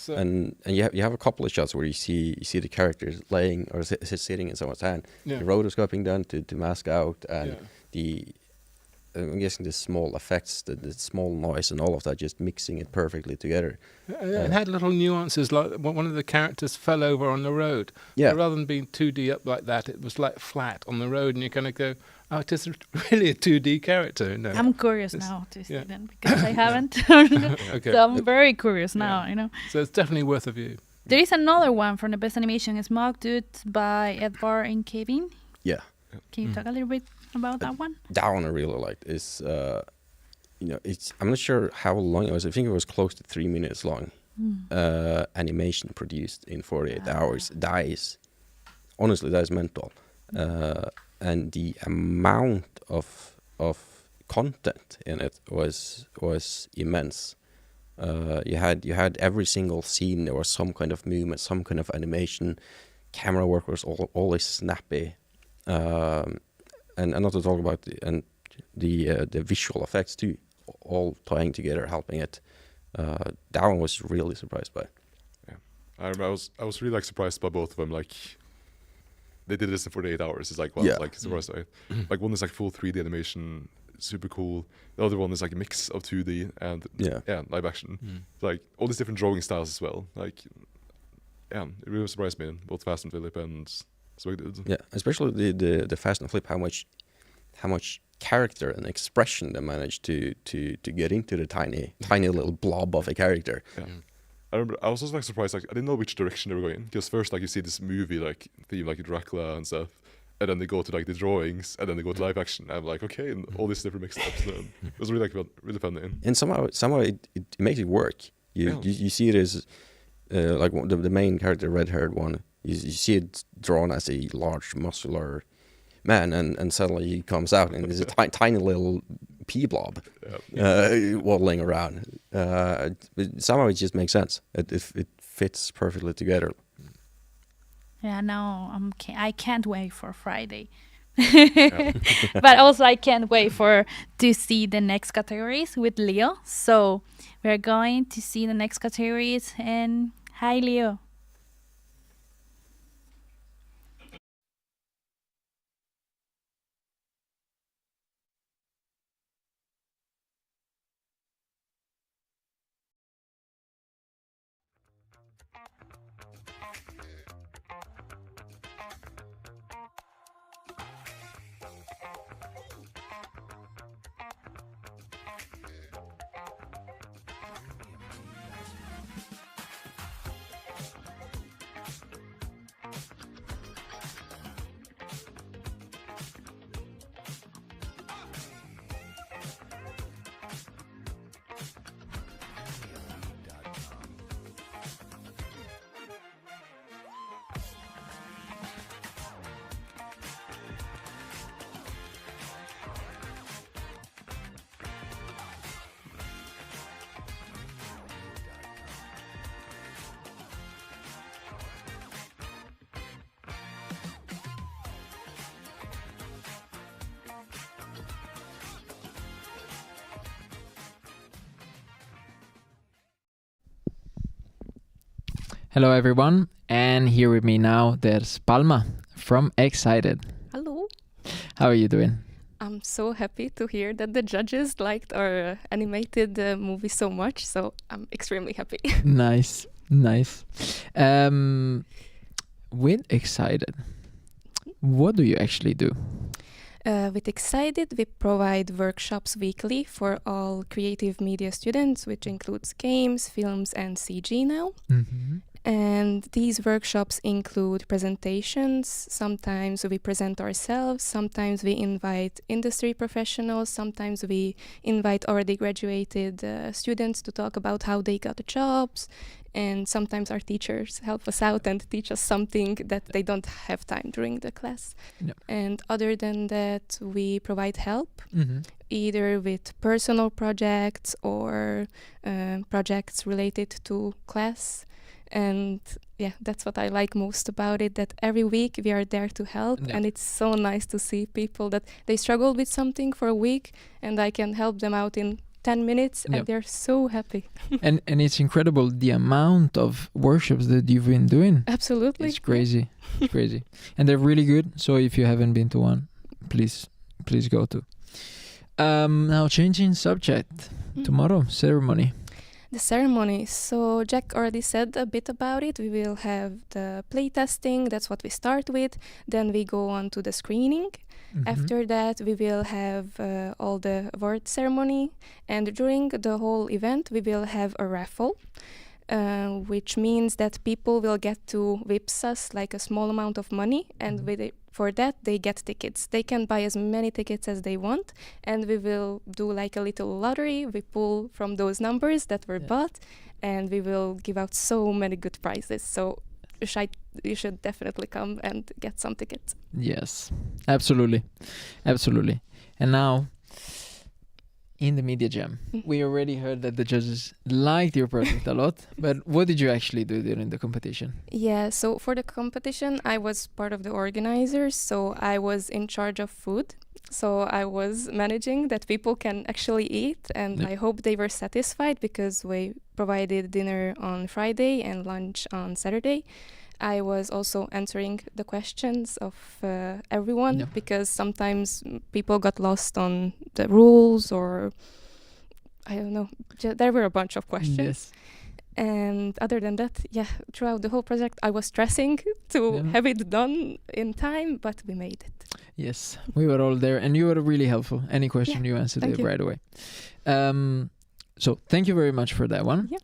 And you have a couple of shots where you see the characters laying or sitting in someone's hand. The rotoscoping done to mask out, and I'm guessing the small effects, the small noise and all of that, just mixing it perfectly together.
It had little nuances, like one of the characters fell over on the road.
Yeah.
So rather than being 2D up like that, it was like flat on the road, and you kind of go, oh, it is really a 2D character. No.
I'm curious now to see them, because I haven't.
Okay.
So I'm very curious now, you know.
So it's definitely worth a view.
There is another one from the best animation, Smog Dude by Edvard and Kevin.
Yeah.
Can you talk a little bit about that one?
That one I really liked. Is I'm not sure how long it was. I think it was close to 3 minutes long. Animation produced in 48 hours. That is mental. And the amount of content in it was immense. You had every single scene. There was some kind of movement, some kind of animation. Camera work was always snappy. And not to talk about the visual effects too, all tying together, helping it. That one was really surprised by.
Yeah, I remember I was really like surprised by both of them. Like they did this in 48 hours. It's like like surprised by it. Like one is like full 3D animation, super cool. The other one is like a mix of 2D and live action. Like all these different drawing styles as well. Like it really surprised me. Both Fast and Philip and.
Yeah, especially the Fast and Flip, how much character and expression they managed to get into the tiny little blob of a character.
Yeah. I remember I was also like surprised, like I didn't know which direction they were going, because first like you see this movie like theme like Dracula and stuff, and then they go to like the drawings, and then they go to live action. I'm like, okay, and all these different mixed ups. It was really really fun.
And somehow it makes it work. You see it as like the main character, red-haired one. You see it drawn as a large, muscular man, and suddenly he comes out and there's a tiny little pea blob waddling around. Somehow it just makes sense. It fits perfectly together.
Yeah, no, I can't wait for Friday.
Yeah.
But also I can't wait to see the next categories with Leo. So we're going to see the next categories, and hi Leo.
Hello, everyone. And here with me now, there's Palma from Excited.
Hello.
How are you doing?
I'm so happy to hear that the judges liked our animated movie so much, so I'm extremely happy.
Nice. With Excited, what do you actually do?
With Excited, we provide workshops weekly for all creative media students, which includes games, films, and CG now.
Mm-hmm.
And these workshops include presentations. Sometimes we present ourselves, sometimes we invite industry professionals, sometimes we invite already graduated students to talk about how they got the jobs, and sometimes our teachers help us out and teach us something that they don't have time during the class.
Yep.
And other than that, we provide help,
Mm-hmm.
either with personal projects or projects related to class. And yeah, that's what I like most about it, that every week we are there to help.
Yeah.
And it's so nice to see people that they struggled with something for a week and I can help them out in 10 minutes
Yeah.
and they're so happy.
and it's incredible the amount of workshops that you've been doing.
Absolutely.
It's crazy. It's crazy. And they're really good. So if you haven't been to one, please go to. Now changing subject.
Mhm.
Tomorrow, ceremony.
The ceremony. So Jack already said a bit about it. We will have the playtesting. That's what we start with. Then we go on to the screening.
Mhm.
After that, we will have all the award ceremony. And during the whole event, we will have a raffle, which means that people will get to whips us like a small amount of money. And
Mhm.
with it, for that, they get tickets. They can buy as many tickets as they want. And we will do like a little lottery. We pull from those numbers that were
Yeah.
bought. And we will give out so many good prizes. So you should definitely come and get some tickets.
Yes, absolutely. And now, in the Media Jam, we already heard that the judges liked your project a lot, but what did you actually do during the competition?
Yeah, so for the competition, I was part of the organizers, so I was in charge of food. So I was managing that people can actually eat, and
Yep.
I hope they were satisfied because we provided dinner on Friday and lunch on Saturday. I was also answering the questions of everyone
Yep.
because sometimes people got lost on the rules or I don't know. There were a bunch of questions.
Yes.
And other than that, yeah, throughout the whole project, I was stressing to
Yeah.
have it done in time, but we made it.
Yes, we were all there, and you were really helpful. Any question you answered
thank
it
you.
right away. So thank you very much for that one.
Yeah.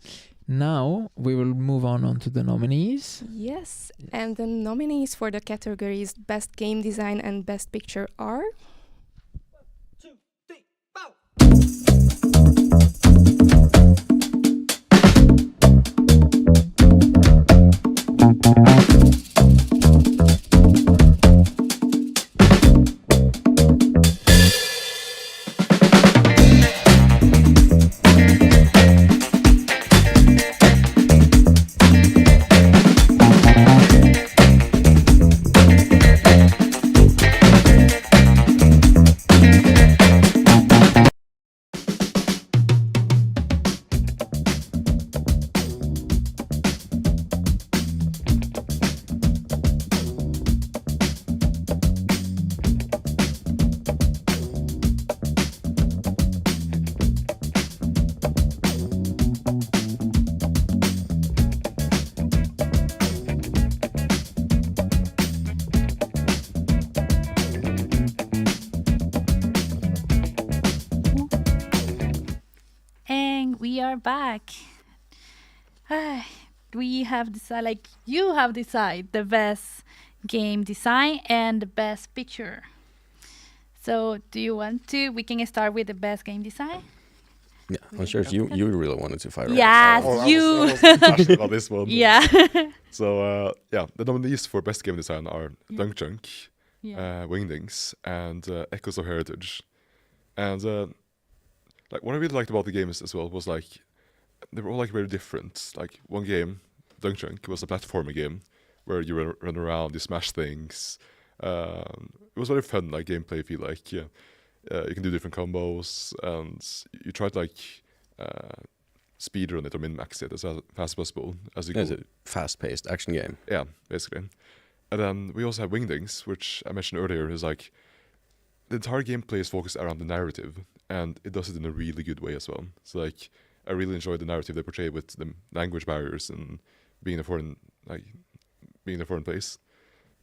Now we will move on to the nominees.
Yes, and the nominees for the categories Best Game Design and Best Picture are
2, 3, bow!
back. We have decided, like you have decided, the best game design and the best picture. So, do you want to? We can start with the best game design.
Yeah, I'm sure you really wanted to fire.
Yes,
I was passionate about this one.
Yeah.
So the nominees for best game design are Dunk Junk,
Yeah.
Wingdings, and Echoes of Heritage. And like what I really liked about the games as well was like they were all like very different. Like one game, Dunk Junk, was a platformer game where you run around, you smash things. It was very fun, like gameplay. Feel like you can do different combos, and you try to like speedrun it or min-max it as fast as possible as you
It's
go.
a fast-paced action game.
Yeah, basically. And then we also have Wingdings, which I mentioned earlier, is like the entire gameplay is focused around the narrative, and it does it in a really good way as well. So like I really enjoyed the narrative they portray with the language barriers and being in a foreign place.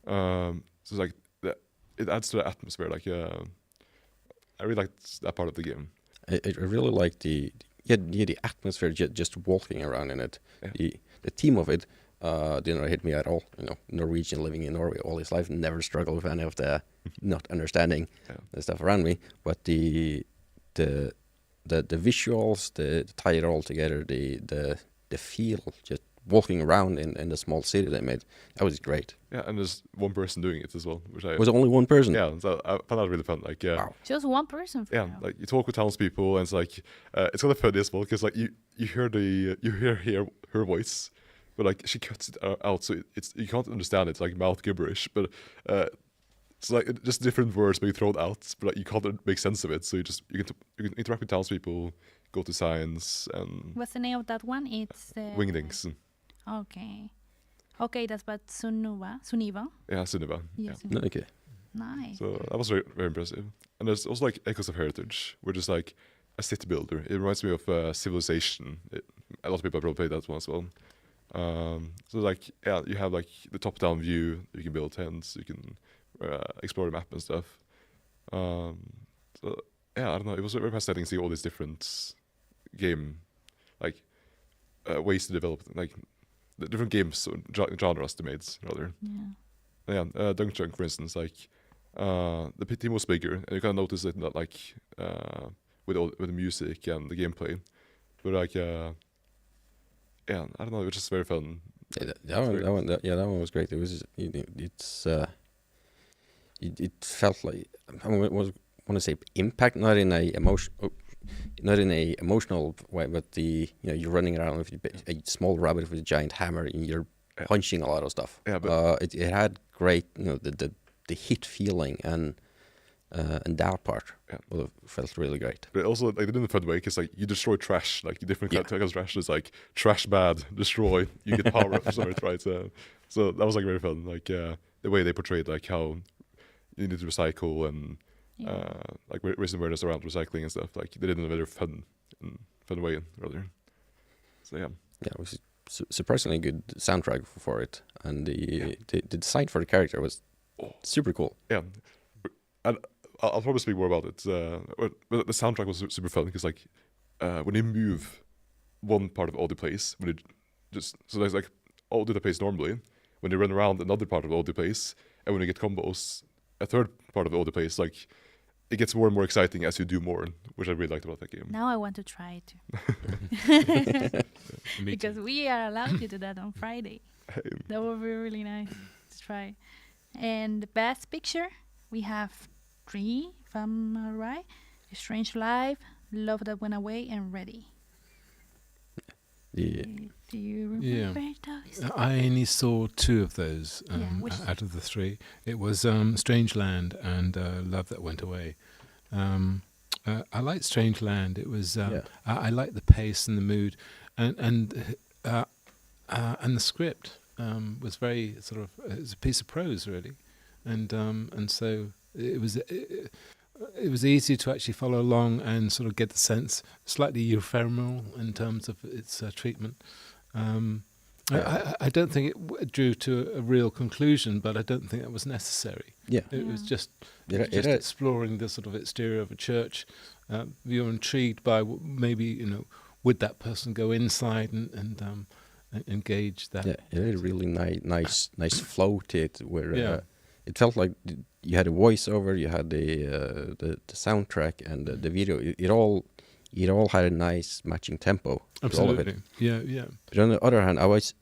So like it adds to the atmosphere. Like I really liked that part of the game.
I really like the atmosphere just walking around in it.
Yeah.
The theme of it didn't hit me at all. You know, Norwegian living in Norway all his life, never struggled with any of the not understanding the stuff around me. But the visuals, the tie it all together, the feel, just walking around in the small city they made, that was great.
Yeah, and there's one person doing it as well, which
Was it only one person?
Yeah, so I found that really fun. Like
Wow.
Just one person. For
yeah,
now.
like you talk with townspeople, and it's like it's kind of funny as well because like you hear her voice, but like she cuts it out, so it's you can't understand it. It's like mouth gibberish, but it's like just different words being thrown out, but like you can't make sense of it. So you can interact with townspeople, go to science, and
What's the name of that one? It's
Wingdings.
Okay. Okay, that's about Suniva.
Yeah, Sunniva.
Yes.
No, okay.
Nice.
So that was very, very impressive. And there's also like Echoes of Heritage, which is like a city builder. It reminds me of Civilization. A lot of people have probably played that one as well. So like, yeah, you have like the top-down view. You can build tents. You can explore the map and stuff. So yeah, I don't know. It was very fascinating to see all these different game like ways to develop like the different games or genres they made rather.
Yeah.
Yeah, Dunk Junk, for instance, like the team was bigger, and you kind of notice it not like with the music and the gameplay, but like yeah, I don't know, it was just very fun.
Yeah, that one was great. It was it felt like I want to say impact, not in a emotional way, but you're running around with a small rabbit with a giant hammer and you're punching a lot of stuff.
Yeah, but
it had great, the hit feeling and that part felt really great.
But also like they did it in a fun way because like you destroy trash, like different kinds of trash. It's like trash bad, destroy, you get power up for it, right? So that was like very fun. Like the way they portrayed like how you need to recycle and like raising awareness around recycling and stuff. Like they did it in a very fun way rather. So yeah,
it was surprisingly good soundtrack for it, and the design for the character was super cool.
Yeah, and I'll probably speak more about it. But the soundtrack was super fun because like when you move one part of all the place, when it just so there's like all the place normally, when you run around another part of all the place, and when you get combos, a third part of all the place, like it gets more and more exciting as you do more, which I really liked about that game.
Now I want to try it too.
Me
Because
too.
we are allowed to do that on Friday. That would be really nice to try. And the best picture, we have 3, if I'm right. A Strange Life, Love That Went Away, and Ready. Do you remember those?
I only saw 2 of those
which
out of the 3. It was Strange Land and Love That Went Away. I liked Strange Land. It was I liked the pace and the mood, and the script was very sort of it was a piece of prose really, and so it was easy to actually follow along and sort of get the sense, slightly ephemeral in terms of its treatment. I don't think it drew to a real conclusion, but I don't think that was necessary.
Yeah.
It was just
It
exploring the sort of exterior of a church. You're intrigued by maybe would that person go inside and engage that?
Yeah, it had a really nice flow to it, where
Yeah.
it felt like you had a voiceover, you had the soundtrack, and the video. It all had a nice matching tempo. to all of it.
Absolutely. Yeah.
But on the other hand, I was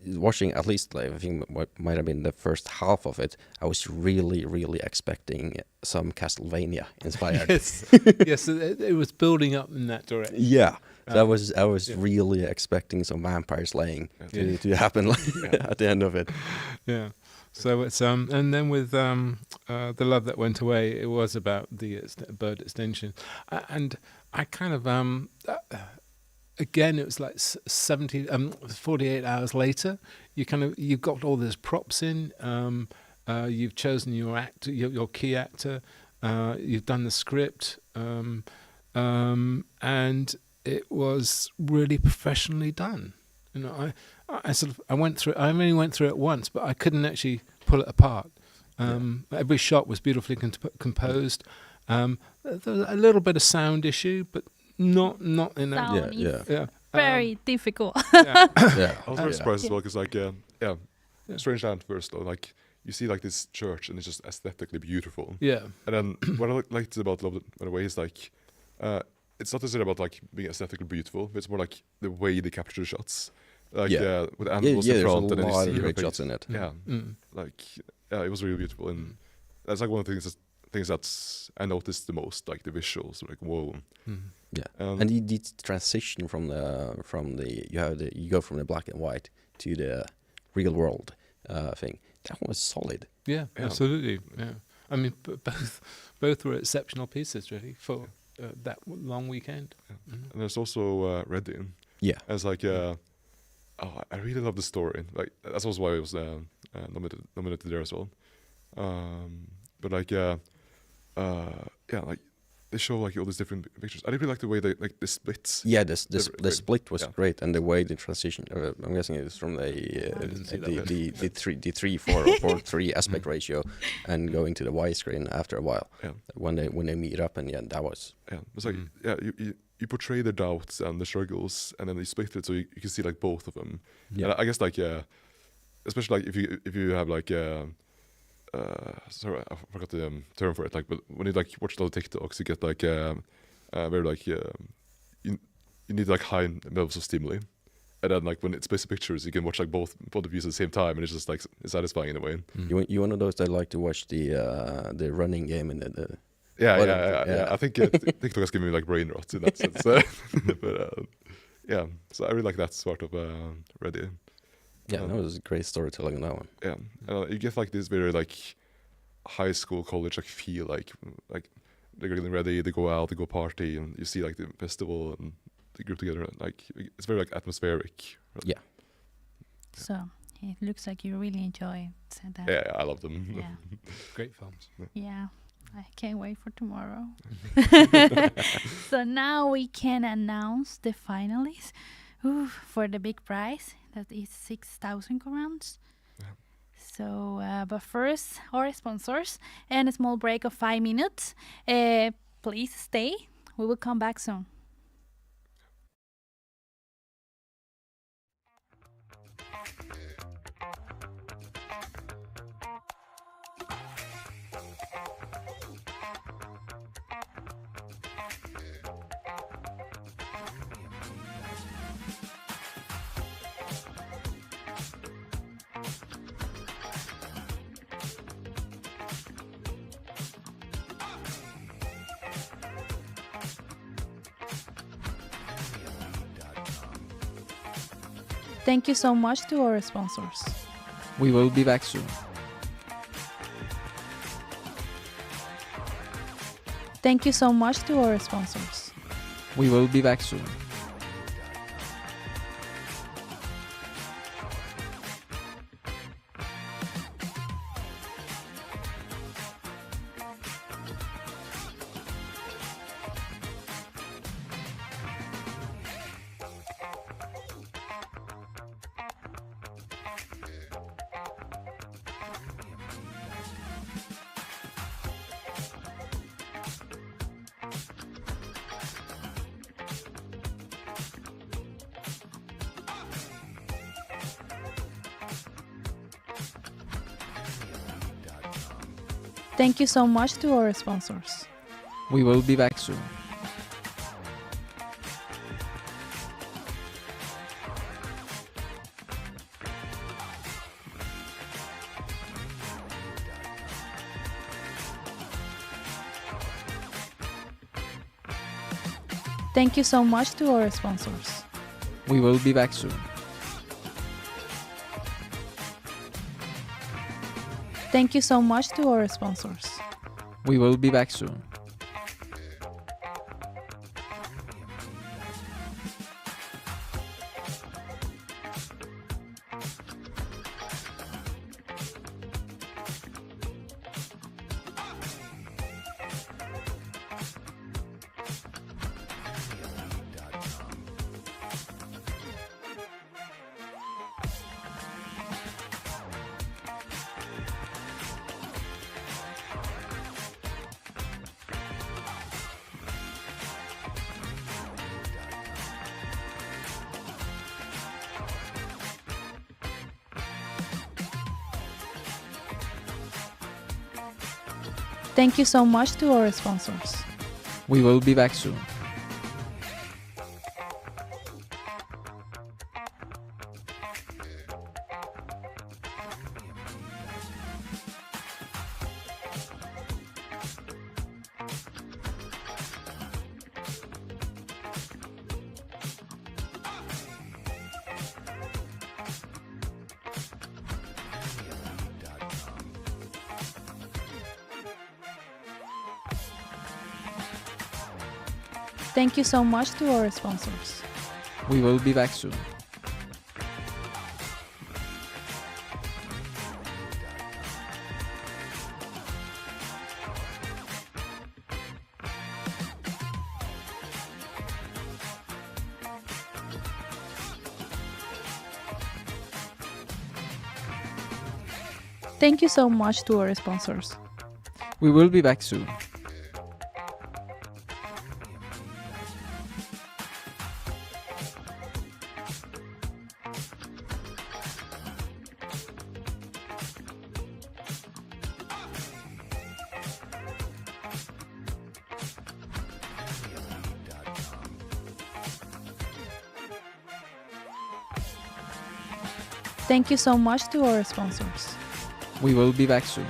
watching, at least like, I think what might have been the first half of it. I was really expecting some Castlevania inspired.
Yes. Yes. It was building up in that direction.
Yeah. So I was
yeah.
really expecting some vampire slaying
Yeah.
to happen at the end of it.
Yeah. So it's and then with The Love That Went Away, it was about the bird extinction, and I kind of again it was like 48 hours later. You've got all these props in. You've chosen your actor, your key actor. You've done the script, and it was really professionally done. You know, I went through. I only went through it once, but I couldn't actually pull it apart. Every shot was beautifully composed. There was a little bit of sound issue, but not in that.
Sound is very difficult.
Yeah.
Yeah.
I was very surprised as well because, like, strange at first though, like you see like this church and it's just aesthetically beautiful.
Yeah.
And then what I liked about Love That Went Away is like, it's not necessarily about like being aesthetically beautiful, but it's more like the way they capture the shots. Like with animals in
there's
front,
a
and then you
lot
see
of
your
great
face.
shots in it.
Yeah, like it was really beautiful, and that's like one of the things that's I noticed the most, like the visuals, like whoa.
Yeah, and the transition from the you go from the black and white to the real world thing. That was solid.
Yeah, absolutely. Yeah, I mean, both were exceptional pieces, really, for that long weekend.
Yeah. And there's also Ready.
Yeah,
it's like I really love the story. Like that's also why it was nominated there as well. But like like they show like all these different pictures. I really like the way they like the splits.
Yeah, the split was great, and the way the transition. I'm guessing it's from the 3:4 aspect ratio, and going to the widescreen after a while.
Yeah.
When they meet up, and that was.
Yeah, it's like you portray the doubts and the struggles, and then you split it so you can see like both of them.
Yeah,
and I guess like especially like if you have like sorry, I forgot the term for it. Like, but when you like watch a lot of TikToks, you get like very like you need like high levels of stimuli, and then like when it's basic pictures, you can watch like both of views at the same time, and it's just like satisfying in a way.
You one of those that like to watch the running game and the.
Yeah. I think TikTok has given me like brain rot in that sense. But so I really like that sort of Ready.
Yeah, that was great storytelling on that one.
Yeah, you get like this very like high school, college like feel, like they're getting ready, they go out, they go party, and you see like the festival and the group together. Like it's very like atmospheric.
Yeah.
So it looks like you really enjoy that.
Yeah, I love them.
Yeah.
Great films.
Yeah. I can't wait for tomorrow. So now we can announce the finalists for the big prize. That is 6,000 crowns.
Yeah.
So, but first, our sponsors and a small break of 5 minutes. Please stay. We will come back soon. Thank you so much to our sponsors.
We will be back soon.
Thank you so much to our sponsors.
We will be back soon.
Thank you so much to our sponsors.
We will be back soon.
Thank you so much to our sponsors.
We will be back soon.
Thank you so much to our sponsors.
We will be back soon.
Thank you so much to our sponsors.
We will be back soon.
Thank you so much to our sponsors.
We will be back soon.
Thank you so much to our sponsors.
We will be back soon.
Thank you so much to our sponsors.
We will be back soon.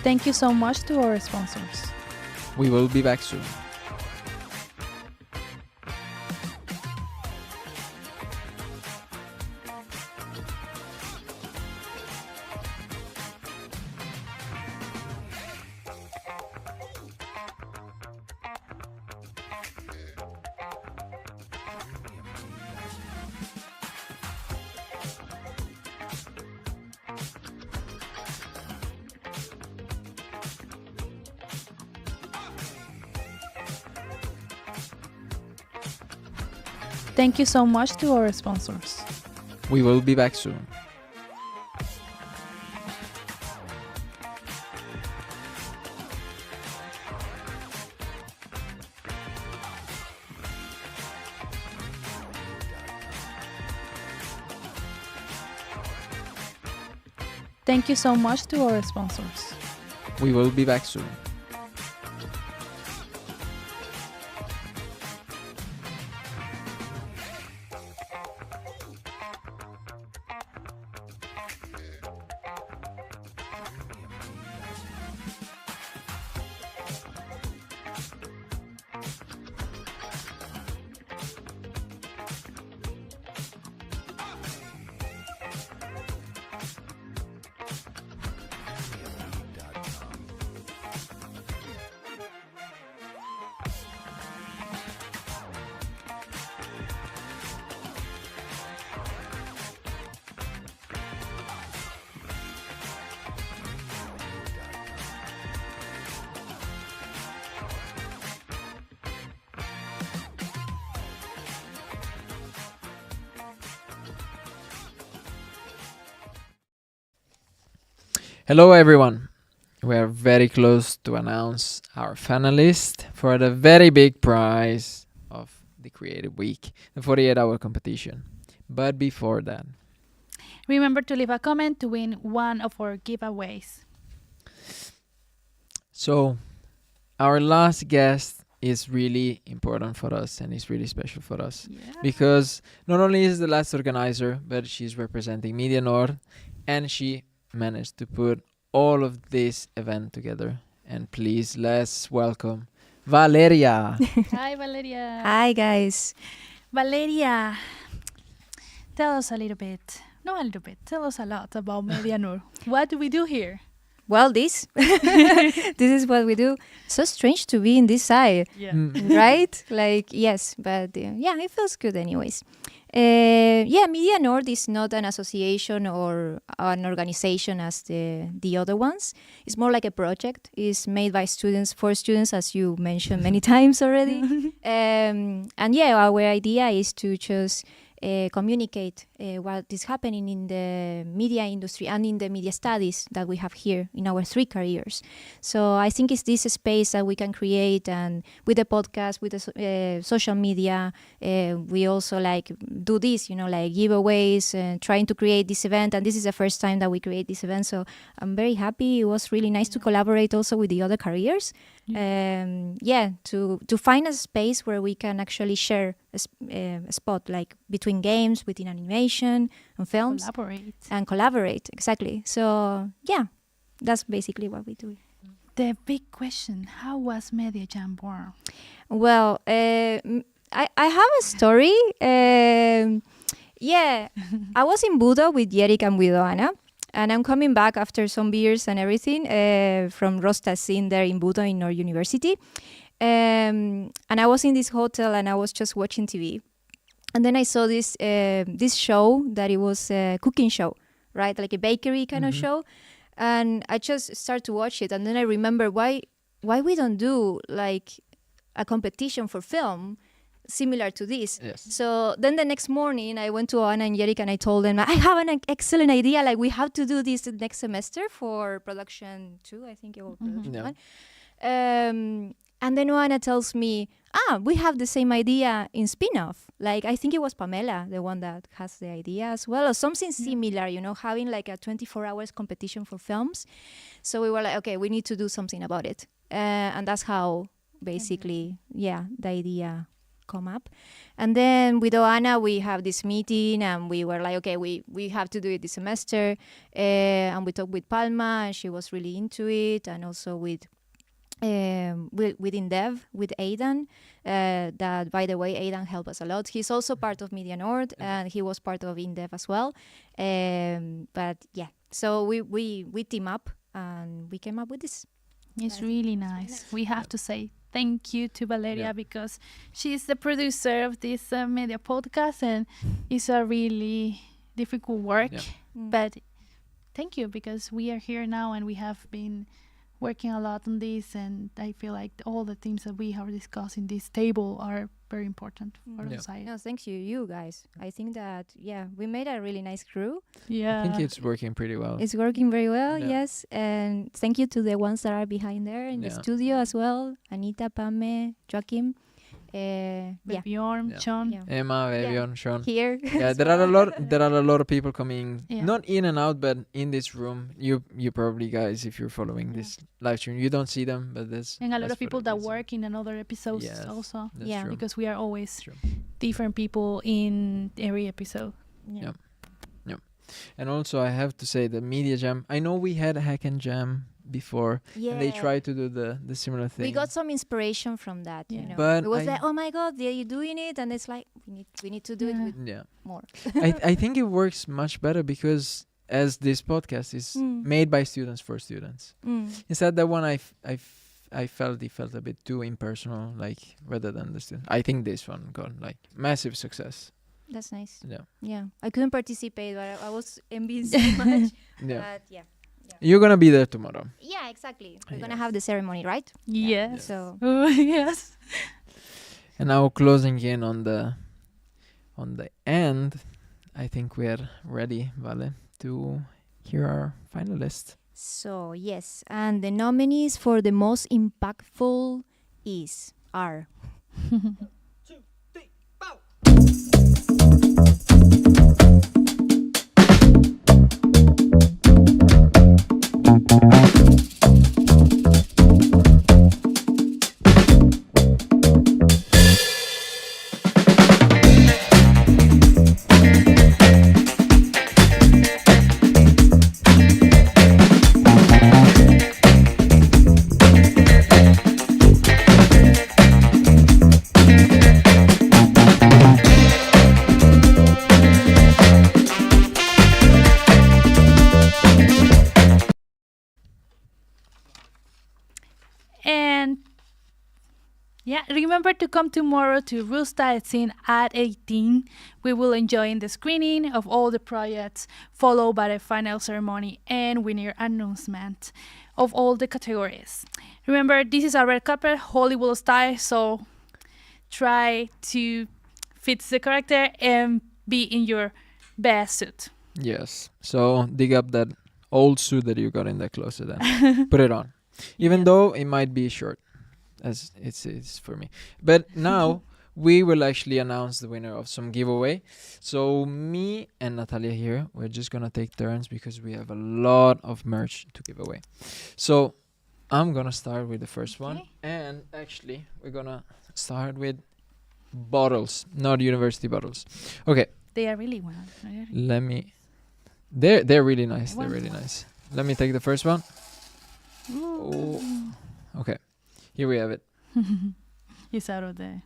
Thank you so much to our sponsors.
We will be back soon.
Thank you so much to our sponsors.
We will be back soon.
Thank you so much to our sponsors.
We will be back soon. Hello everyone. We are very close to announce our finalist for the very big prize of the Creative Week, the 48-hour competition. But before that,
Remember to leave a comment to win one of our giveaways.
So, our last guest is really important for us and is really special for us because not only is the last organizer, but she's representing Media Nord, and she managed to put all of this event together. And please, let's welcome Valeria.
Hi, Valeria.
Hi, guys.
Valeria, tell us a little bit. Not a little bit. Tell us a lot about Media Nord. What do we do here?
Well, this is what we do. So strange to be in this side,
Yeah.
right? Like, yes, but yeah, it feels good anyways. Media Nord is not an association or an organization as the other ones. It's more like a project. It's made by students, for students, as you mentioned many times already. Our idea is to just communicate what is happening in the media industry and in the media studies that we have here in our 3 careers. So I think it's this space that we can create, and with the podcast, with the social media, we also like do this, like giveaways and trying to create this event. And this is the first time that we create this event, so I'm very happy. It was really nice to collaborate also with the other careers. To find a space where we can actually share a spot, like between games, between animation and films. Collaborate, exactly. So, that's basically what we do.
The big question, how was Media Jam born?
Well, I have a story. I was in Budo with Yerik and with Anna. And I'm coming back after some beers and everything from Rosta scene there in Budo in our university. And I was in this hotel and I was just watching TV. And then I saw this show that it was a cooking show, right? Like a bakery kind of show. And I just started to watch it. And then I remember why we don't do like a competition for film similar to this.
Yes.
So then the next morning I went to Anna and Yerik and I told them, I have an excellent idea, like we have to do this next semester for production 2, I think it was production 1. And then Anna tells me, we have the same idea in spin-off. Like I think it was Pamela, the one that has the idea as well, or something similar, having like a 24 hours competition for films. So we were like, okay, we need to do something about it. And that's how basically, the idea come up. And then with Oana we have this meeting and we were like, okay, we have to do it this semester, and we talked with Palma and she was really into it, and also with Indev, with Aidan, that by the way Aidan helped us a lot. He's also part of Media Nord and he was part of Indev as well, so we team up and we came up with this.
It's really nice. We have to say thank you to Valeria because she's the producer of this media podcast, and it's a really difficult work. But thank you, because we are here now and we have been working a lot on this, and I feel like all the things that we have discussed in this table are very important for society.
No, thanks to you guys. I think that we made a really nice crew.
I think it's working pretty well.
It's working very well, yes. And thank you to the ones that are behind there in the studio as well. Anita, Pame, Joaquim.
Bjorn, Sean,
Emma, Bjorn, Sean.
Here.
There are a lot of people coming, not in and out, but in this room. You probably guys, if you're following this live stream, you don't see them, but there's
and a lot of people that work in another episodes also.
True.
Because we are always different people in every episode.
Yeah. And also I have to say the Media Jam. I know we had Hack and Jam before, and they tried to do the similar thing.
We got some inspiration from that,
But
it was like, oh my god, they're doing it, and it's like we need to do it with more.
I think it works much better because as this podcast is made by students for students, instead that one I felt it felt a bit too impersonal, like rather than the student. I think this one got like massive success.
That's nice.
Yeah.
I couldn't participate, but I was envying so much. But
You're gonna be there tomorrow.
Yeah, exactly. We're gonna have the ceremony, right?
Yes.
So
yes.
And now closing in on the end, I think we are ready, Vale, to hear our finalists.
So yes, and the nominees for the most impactful are
2, 3, bow.
remember to come tomorrow to Roosta Scene at 18. We will enjoy the screening of all the projects, followed by the final ceremony and winner announcement of all the categories. Remember, this is a red carpet, Hollywood style, so try to fit the character and be in your best suit.
Yes. So dig up that old suit that you got in the closet and put it on. Even though it might be short, as it's for me. But now we will actually announce the winner of some giveaway. So me and Natalia here, we're just gonna take turns because we have a lot of merch to give away. So I'm gonna start with the first one. And actually we're gonna start with bottles, not university bottles. Okay.
They are really well.
Let me. They're really nice. They're really nice. Let me take the first one. Oh. Okay. Here we have it.
It's out of there.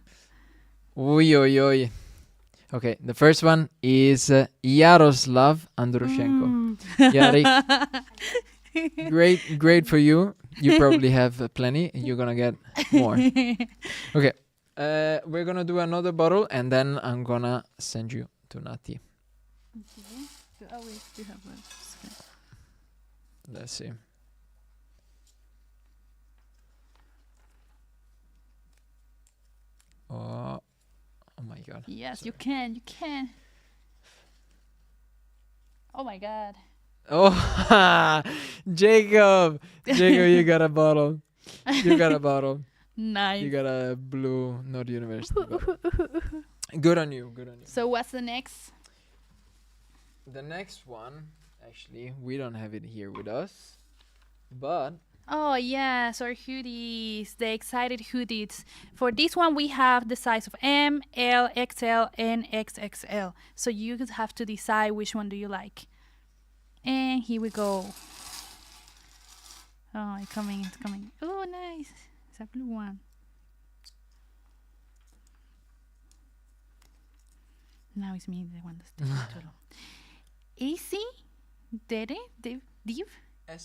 Oi, oi, oi. Okay, the first one is Yaroslav Andrushenko. Yarik, great for you. You probably have plenty. You're gonna get more. Okay, we're gonna do another bottle, and then I'm gonna send you to Nati.
Okay. So always do have one.
Let's see. Oh my god.
Yes,
Sorry.
you can. Oh my god.
Oh, Jacob, you got a bottle. You got a bottle.
Nice.
You got a blue, not university bottle. Good on you.
So what's the next?
The next one, actually, we don't have it here with us, but
Oh yes, our hoodies, the excited hoodies. For this one, we have the size of M, L, XL, and XXL. So you just have to decide which one do you like. And here we go. Oh, it's coming. Oh, nice. It's a blue one. Now it's me, the one that's taking too long. Easy, Dere, Div.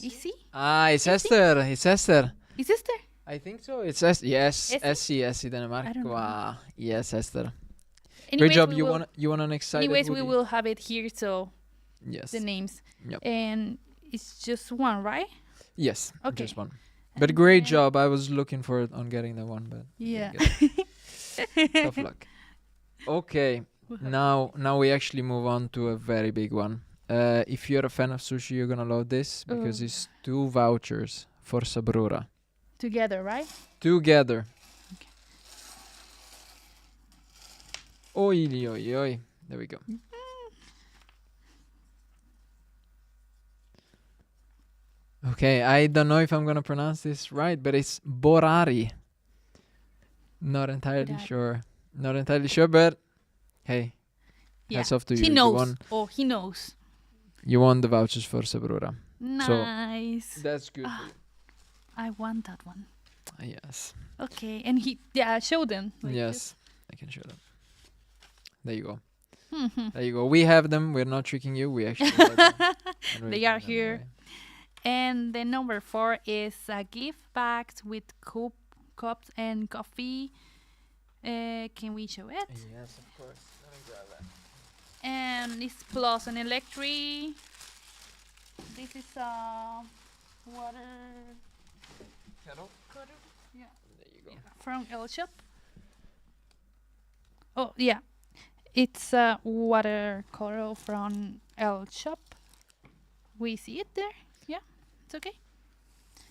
Easy?
Ah, it's Esther.
Is Esther?
I think so. It's Esther. Yes,
Essie?
Essie Denmark.
I don't know.
Wow. Yes, Esther.
Anyways,
Great job.
we
You want an excited
Anyways, we
hoodie?
will have it here, so
Yes.
the names.
Yep.
And it's just one, right?
Yes.
Okay.
Just one. But great job. I was looking for it on getting that one, but
Yeah.
tough luck. Okay. Now we actually move on to a very big one. If you're a fan of sushi, you're gonna love this because it's 2 vouchers for Sabrura.
Together, right?
Together. Okay. Oi, oi, oi. There we go. Okay, I don't know if I'm gonna pronounce this right, but it's Borari. Not entirely sure. Not entirely sure, but hey, hats off to you.
He knows. He knows.
You won the vouchers for Sabrura.
Nice.
So that's good for you.
I want that one.
Yes.
Okay, and show them. Like
yes, I can show them. There you go. There you go. We have them. We're not tricking you. We actually have them.
They are here. And the number 4 is a gift bag with cups and coffee. Can we show it?
Yes, of course. Let me grab that.
And it's plus an electric. This is a water
Kettle?
Yeah.
There you go.
From L Shop. Oh, yeah. It's a water color from L Shop. We see it there. Yeah, it's okay.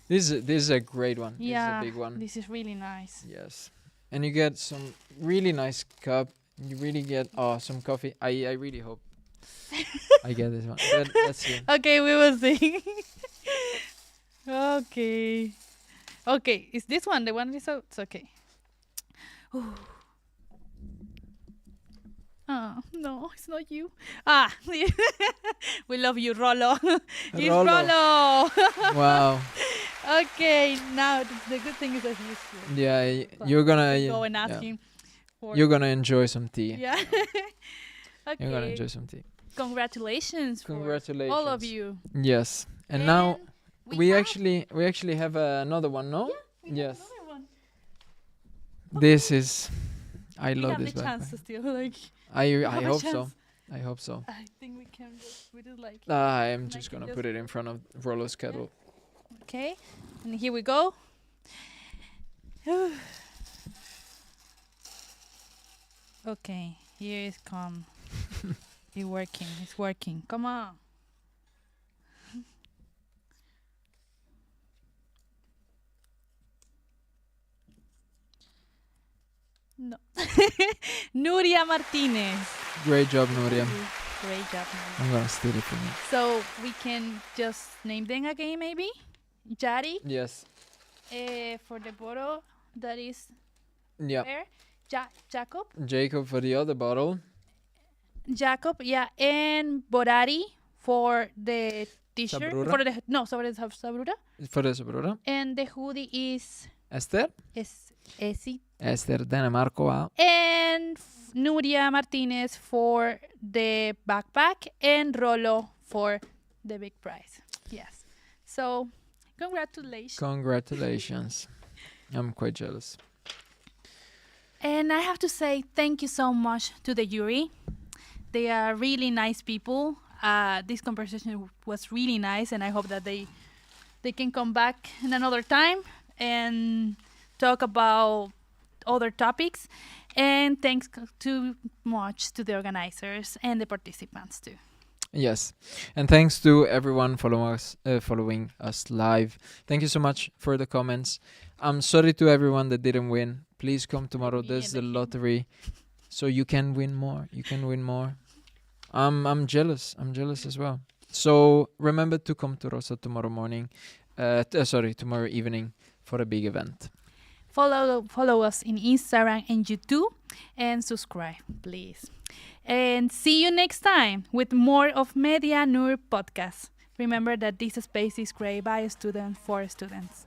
This is a great one.
Yeah,
this is a big one.
This is really nice.
Yes. And you get some really nice cup. You really get some coffee. I really hope I get this one. But let's see.
Okay, we will see. Okay. Okay, is this one the one is out? It's okay. Ooh. Oh, no, it's not you. Ah, we love you, Rolo. It's Rolo.
Wow.
Okay, now the good thing is that he's here.
Yeah, you're gonna
Go and ask him.
You're gonna enjoy some tea.
Yeah. Okay.
You're gonna enjoy some tea.
Congratulations.
Congratulations.
For all of you.
Yes. And now we actually have another one, no?
Yeah, we have
yes.
another one.
This is. I
We
love
have
this
the chance to
backpack.
still like.
I
have a
hope so.
chance.
I hope so.
I think we can just we just like.
I'm
Like
just
it
gonna
just-
put it in front of Rollo's kettle.
Okay, and here we go. Okay, here is come. It's working. It's working. Come on. No. Nuria Martinez.
Great job, Nuria.
Great job, Nuria.
I'm gonna steal it from you.
So we can just name them again, maybe. Jari,
Yes.
for the bottle that is
Yeah.
there. Jacob,
Jacob for the other bottle.
yeah, and Borari for the t-shirt.
Sabrura?
For the sorry, Sabrura.
For the Sabrura.
And the hoodie is
Esther.
Esi.
Esther Dinamarco.
And Nuria Martinez for the backpack and Rolo for the big prize. Yes. So, congratulations.
Congratulations. I'm quite jealous.
And I have to say thank you so much to the jury. They are really nice people. This conversation was really nice, and I hope that they can come back in another time and talk about other topics. And thanks too much to the organizers and the participants too.
Yes, and thanks to everyone following us live. Thank you so much for the comments. I'm sorry to everyone that didn't win. Please come tomorrow. There's the lottery, so you can win more. You can win more. I'm jealous. I'm jealous as well. So remember to come to Rosa tomorrow morning. Tomorrow evening for a big event.
Follow us in Instagram and YouTube, and subscribe, please. And see you next time with more of Media Nur Podcast. Remember that this space is created by students for students.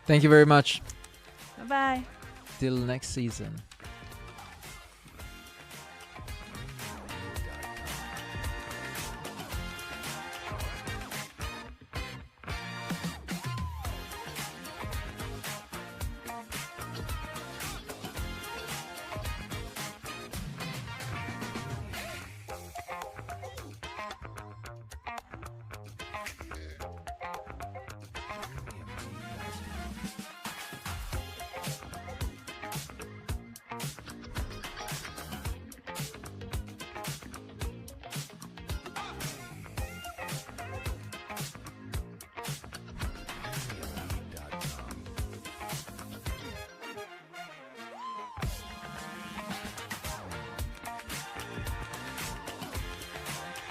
Thank you very much.
Bye-bye.
Till next season.